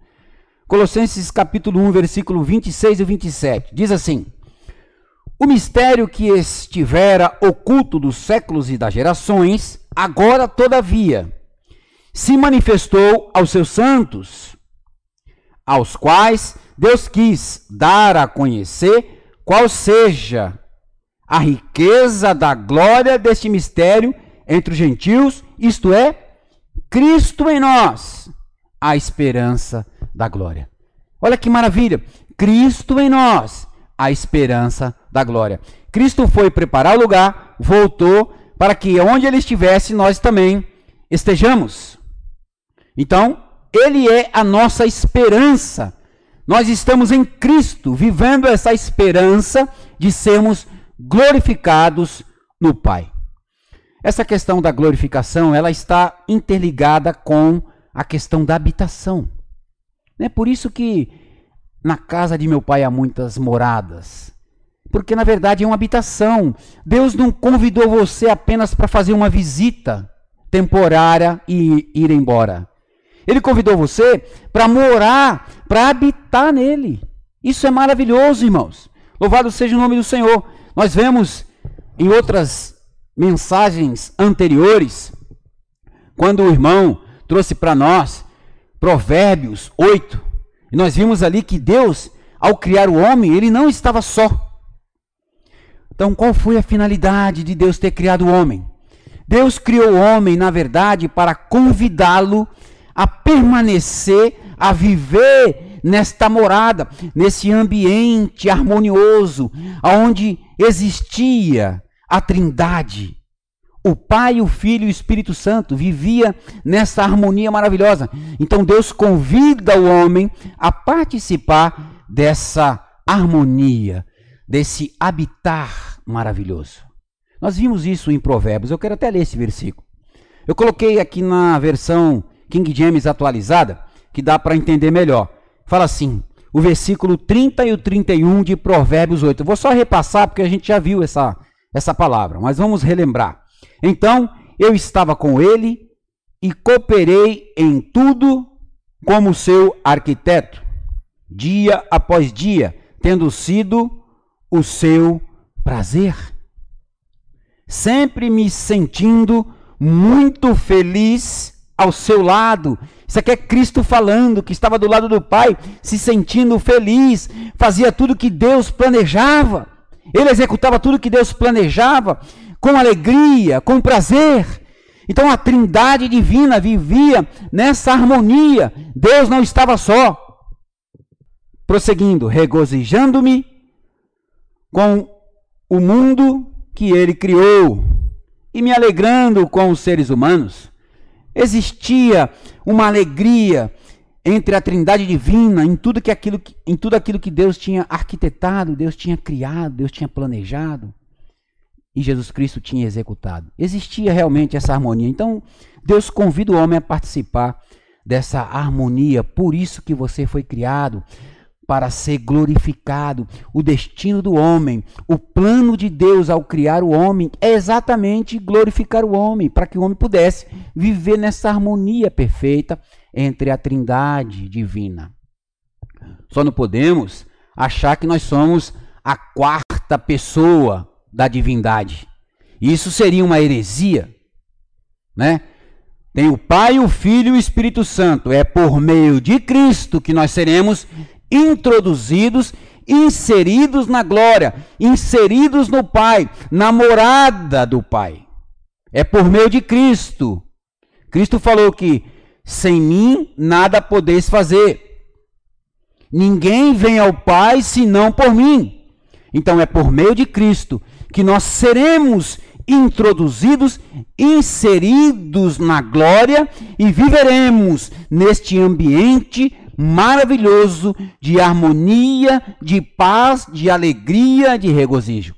Colossenses capítulo 1, versículo 26 e 27. Diz assim: o mistério que estivera oculto dos séculos e das gerações, agora todavia se manifestou aos seus santos, aos quais Deus quis dar a conhecer qual seja a riqueza da glória deste mistério entre os gentios, isto é, Cristo em nós, a esperança da glória. Olha que maravilha! Cristo em nós, a esperança da glória. Cristo foi preparar o lugar, voltou, para que onde ele estivesse, nós também estejamos. Então, ele é a nossa esperança. Nós estamos em Cristo, vivendo essa esperança de sermos glorificados no Pai. Essa questão da glorificação, ela está interligada com a questão da habitação. É por isso que na casa de meu pai há muitas moradas. Porque na verdade é uma habitação. Deus não convidou você apenas para fazer uma visita temporária e ir embora. Ele convidou você para morar, para habitar nele. Isso é maravilhoso, irmãos. Louvado seja o nome do Senhor. Nós vemos em outras mensagens anteriores, quando o irmão trouxe para nós Provérbios 8, e nós vimos ali que Deus, ao criar o homem, ele não estava só. Então, qual foi a finalidade de Deus ter criado o homem? Deus criou o homem, na verdade, para convidá-lo a permanecer, a viver nesta morada, nesse ambiente harmonioso, onde existia a Trindade. O Pai, o Filho e o Espírito Santo vivia nessa harmonia maravilhosa. Então Deus convida o homem a participar dessa harmonia, desse habitar maravilhoso. Nós vimos isso em Provérbios. Eu quero até ler esse versículo. Eu coloquei aqui na versão King James atualizada, que dá para entender melhor. Fala assim, o versículo 30 e o 31 de Provérbios 8. Eu vou só repassar porque a gente já viu essa palavra, mas vamos relembrar. Então, eu estava com ele e cooperei em tudo como seu arquiteto, dia após dia, tendo sido o seu prazer. Sempre me sentindo muito feliz ao seu lado. Isso aqui é Cristo falando, que estava do lado do Pai, se sentindo feliz, fazia tudo que Deus planejava. Ele executava tudo que Deus planejava, com alegria, com prazer. Então a Trindade divina vivia nessa harmonia. Deus não estava só. Prosseguindo, regozijando-me com o mundo que ele criou e me alegrando com os seres humanos. Existia uma alegria entre a Trindade divina em tudo aquilo que Deus tinha arquitetado, Deus tinha criado, Deus tinha planejado e Jesus Cristo tinha executado. Existia realmente essa harmonia. Então Deus convida o homem a participar dessa harmonia. Por isso que você foi criado, para ser glorificado. O destino do homem, o plano de Deus ao criar o homem é exatamente glorificar o homem, para que o homem pudesse viver nessa harmonia perfeita entre a Trindade divina. Só não podemos achar que nós somos a quarta pessoa da divindade. Isso seria uma heresia, né? Tem o Pai, o Filho e o Espírito Santo. É por meio de Cristo que nós seremos introduzidos, inseridos na glória, inseridos no Pai, na morada do Pai. É por meio de Cristo. Cristo falou que sem mim nada podeis fazer. Ninguém vem ao Pai senão por mim. Então é por meio de Cristo que nós seremos introduzidos, inseridos na glória e viveremos neste ambiente maravilhoso de harmonia, de paz, de alegria, de regozijo.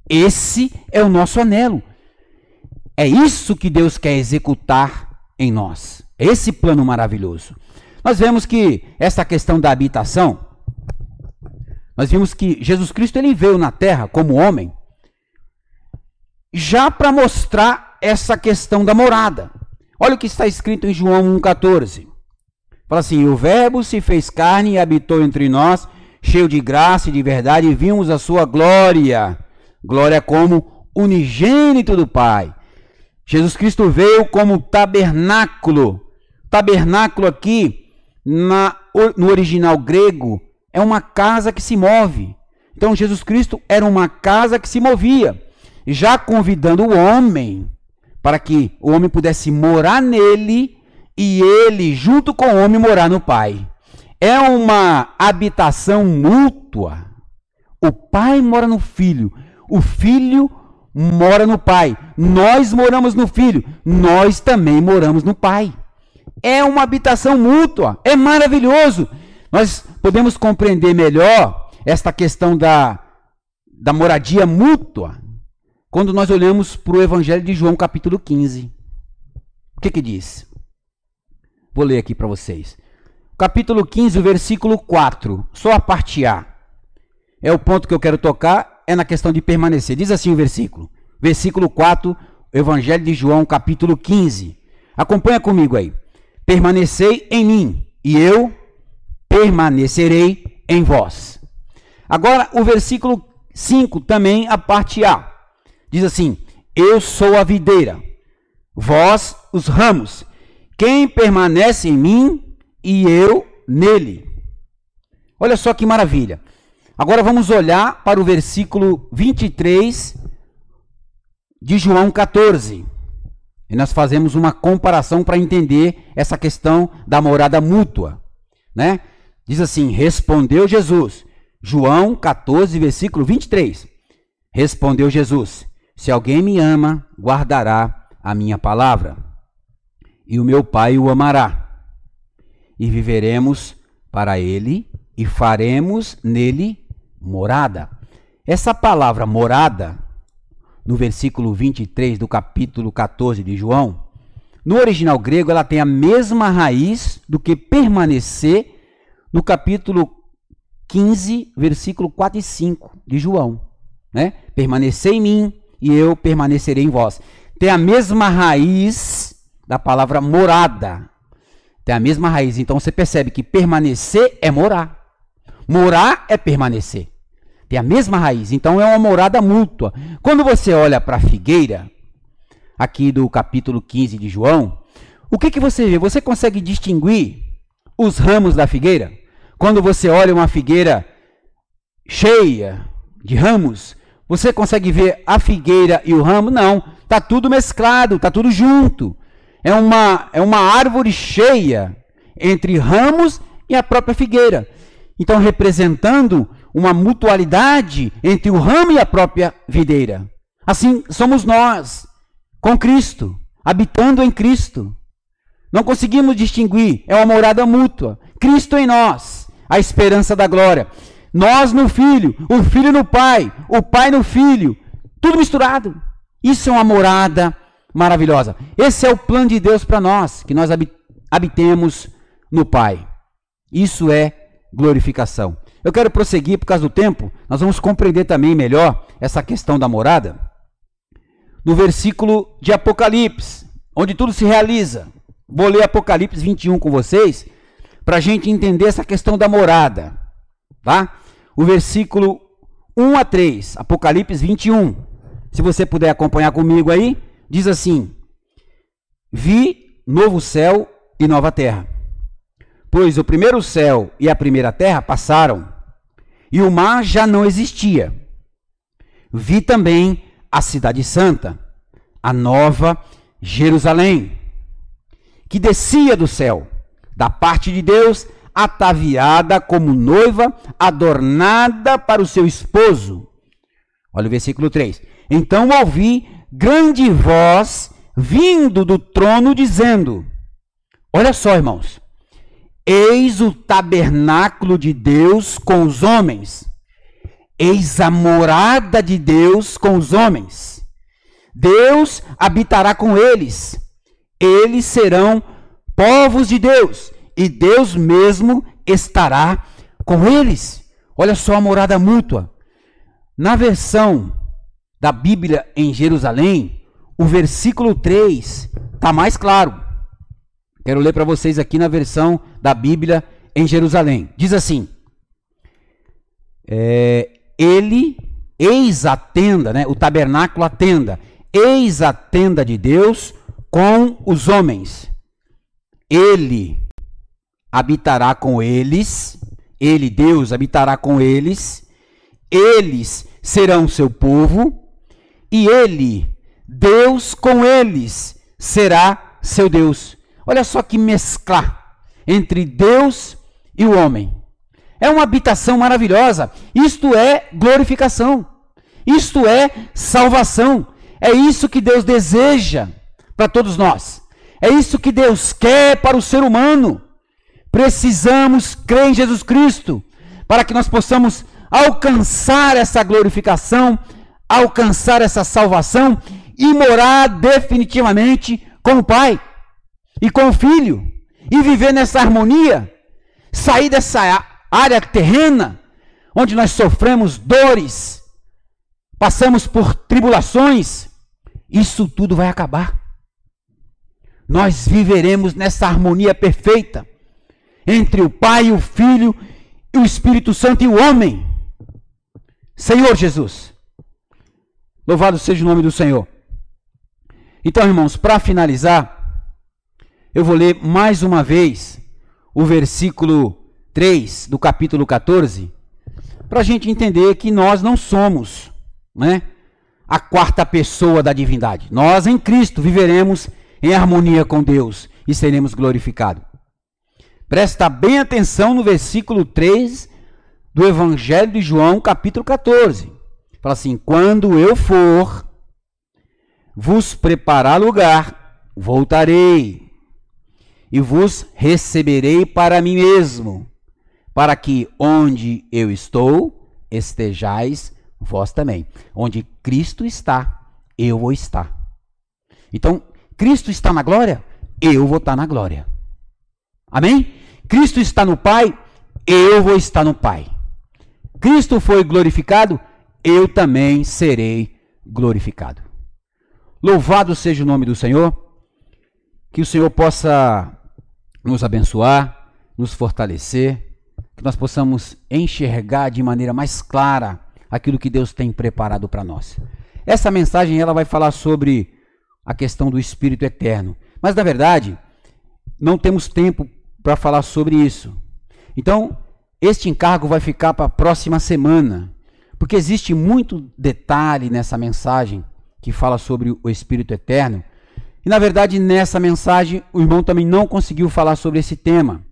Esse é o nosso anelo. É isso que Deus quer executar em nós. Esse plano maravilhoso. Nós vemos que essa questão da habitação, nós vimos que Jesus Cristo ele veio na terra como homem, já para mostrar essa questão da morada. Olha o que está escrito em João 1,14. Fala assim, o verbo se fez carne e habitou entre nós, cheio de graça e de verdade, e vimos a sua glória. Glória como unigênito do Pai. Jesus Cristo veio como tabernáculo. Tabernáculo aqui, no original grego, é uma casa que se move. Então Jesus Cristo era uma casa que se movia, já convidando o homem para que o homem pudesse morar nele e ele, junto com o homem, morar no Pai. É uma habitação mútua. O Pai mora no Filho, o Filho mora no Pai. Nós moramos no Filho, nós também moramos no Pai. É uma habitação mútua, é maravilhoso. Nós podemos compreender melhor esta questão da moradia mútua quando nós olhamos para o Evangelho de João, capítulo 15. O que diz? Vou ler aqui para vocês. Capítulo 15, versículo 4, só a parte A. É o ponto que eu quero tocar, é na questão de permanecer. Diz assim o versículo. Versículo 4, Evangelho de João, capítulo 15. Acompanha comigo aí. Permanecei em mim, e eu permanecerei em vós. Agora, o versículo 5, também a parte A. Diz assim: eu sou a videira, vós os ramos. Quem permanece em mim e eu nele. Olha só que maravilha. Agora vamos olhar para o versículo 23 de João 14. E nós fazemos uma comparação para entender essa questão da morada mútua, né? Diz assim: respondeu Jesus. João 14, versículo 23. Respondeu Jesus: se alguém me ama, guardará a minha palavra, e o meu Pai o amará, e viveremos para ele, e faremos nele morada. Essa palavra morada, no versículo 23 do capítulo 14 de João, no original grego, ela tem a mesma raiz do que permanecer no capítulo 15, versículo 4 e 5 de João, né? Permanecer em mim e eu permanecerei em vós. Tem a mesma raiz da palavra morada. Tem a mesma raiz. Então você percebe que permanecer é morar. Morar é permanecer. Tem a mesma raiz. Então é uma morada mútua. Quando você olha para a figueira, aqui do capítulo 15 de João, o que você vê? Você consegue distinguir os ramos da figueira? Quando você olha uma figueira cheia de ramos, você consegue ver a figueira e o ramo? Não, está tudo mesclado, está tudo junto. É uma árvore cheia entre ramos e a própria figueira. Então, representando uma mutualidade entre o ramo e a própria videira. Assim somos nós, com Cristo, habitando em Cristo. Não conseguimos distinguir, é uma morada mútua. Cristo em nós, a esperança da glória. Nós no Filho, o Filho no Pai, o Pai no Filho, tudo misturado. Isso é uma morada maravilhosa. Esse é o plano de Deus para nós, que nós habitemos no Pai. Isso é glorificação. Eu quero prosseguir por causa do tempo, nós vamos compreender também melhor essa questão da morada no versículo de Apocalipse, onde tudo se realiza. Vou ler Apocalipse 21 com vocês, para a gente entender essa questão da morada, tá? O versículo 1 a 3, Apocalipse 21, se você puder acompanhar comigo aí, diz assim: vi novo céu e nova terra, pois o primeiro céu e a primeira terra passaram, e o mar já não existia. Vi também a cidade santa, a nova Jerusalém, que descia do céu, da parte de Deus, ataviada como noiva, adornada para o seu esposo. Olha o versículo 3. Então ouvi grande voz vindo do trono dizendo, olha só, irmãos, eis o tabernáculo de Deus com os homens, eis a morada de Deus com os homens. Deus habitará com eles, eles serão povos de Deus, e Deus mesmo estará com eles. Olha só a morada mútua. Na versão da Bíblia em Jerusalém, o versículo 3 está mais claro. Quero ler para vocês aqui na versão da Bíblia em Jerusalém. Diz assim, eis a tenda, né, o tabernáculo, a tenda, eis a tenda de Deus com os homens. Ele habitará com eles, ele, Deus, habitará com eles, eles serão seu povo, e ele, Deus com eles, será seu Deus. Olha só que mesclar entre Deus e o homem. É uma habitação maravilhosa. Isto é glorificação. Isto é salvação. É isso que Deus deseja para todos nós. É isso que Deus quer para o ser humano. Precisamos crer em Jesus Cristo para que nós possamos alcançar essa glorificação, alcançar essa salvação e morar definitivamente com o Pai e com o Filho e viver nessa harmonia, sair dessa área terrena onde nós sofremos dores, passamos por tribulações. Isso tudo vai acabar. Nós viveremos nessa harmonia perfeita entre o Pai, o Filho e o Espírito Santo e o homem. Senhor Jesus, louvado seja o nome do Senhor. Então, irmãos, para finalizar, eu vou ler mais uma vez o versículo 3 do capítulo 14, para a gente entender que nós não somos, a quarta pessoa da divindade. Nós, em Cristo, viveremos em harmonia com Deus e seremos glorificados. Presta bem atenção no versículo 3 do Evangelho de João, capítulo 14. Fala assim: quando eu for vos preparar lugar, voltarei e vos receberei para mim mesmo, para que onde eu estou, estejais vós também. Onde Cristo está, eu vou estar. Então, Cristo está na glória, eu vou estar na glória. Amém? Cristo está no Pai, eu vou estar no Pai. Cristo foi glorificado, eu também serei glorificado. Louvado seja o nome do Senhor. Que o Senhor possa nos abençoar, nos fortalecer, que nós possamos enxergar de maneira mais clara aquilo que Deus tem preparado para nós. Essa mensagem ela vai falar sobre a questão do Espírito Eterno. Mas, na verdade, não temos tempo para falar sobre isso. Então, este encargo vai ficar para a próxima semana, porque existe muito detalhe nessa mensagem que fala sobre o Espírito Eterno. E, na verdade, nessa mensagem, o irmão também não conseguiu falar sobre esse tema.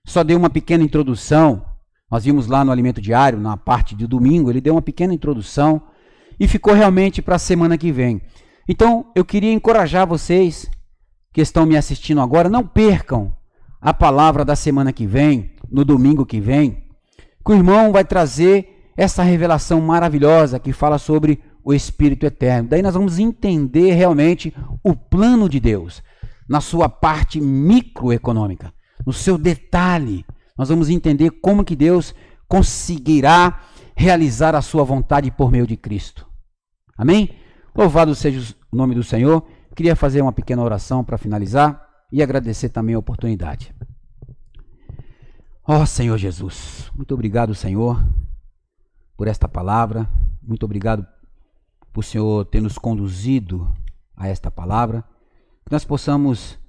Só deu uma pequena introdução. Nós vimos lá no Alimento Diário, na parte de domingo, ele deu uma pequena introdução e ficou realmente para a semana que vem. Então, eu queria encorajar vocês que estão me assistindo agora, não percam a palavra da semana que vem, no domingo que vem, que o irmão vai trazer essa revelação maravilhosa que fala sobre o Espírito Eterno. Daí nós vamos entender realmente o plano de Deus, na sua parte microeconômica, no seu detalhe. Nós vamos entender como que Deus conseguirá realizar a sua vontade por meio de Cristo. Amém? Louvado seja o nome do Senhor. Queria fazer uma pequena oração para finalizar e agradecer também a oportunidade. Ó Senhor Jesus, muito obrigado, Senhor, por esta palavra. Muito obrigado por o Senhor ter nos conduzido a esta palavra. Que nós possamos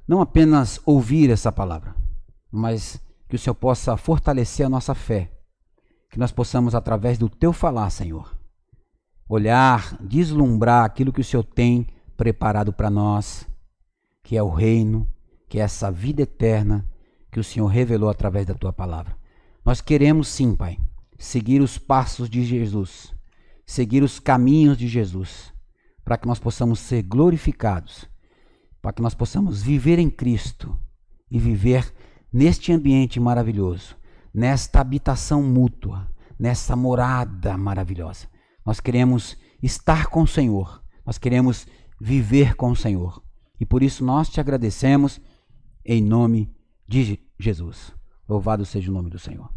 não apenas ouvir essa palavra, mas que o Senhor possa fortalecer a nossa fé. Que nós possamos, através do Teu falar, Senhor, olhar, deslumbrar aquilo que o Senhor tem preparado para nós, que é o reino, que é essa vida eterna que o Senhor revelou através da Tua palavra. Nós queremos sim, Pai, seguir os passos de Jesus, seguir os caminhos de Jesus, para que nós possamos ser glorificados, para que nós possamos viver em Cristo e viver neste ambiente maravilhoso, nesta habitação mútua, nessa morada maravilhosa. Nós queremos estar com o Senhor, nós queremos viver com o Senhor. E por isso nós te agradecemos em nome de Jesus. Louvado seja o nome do Senhor.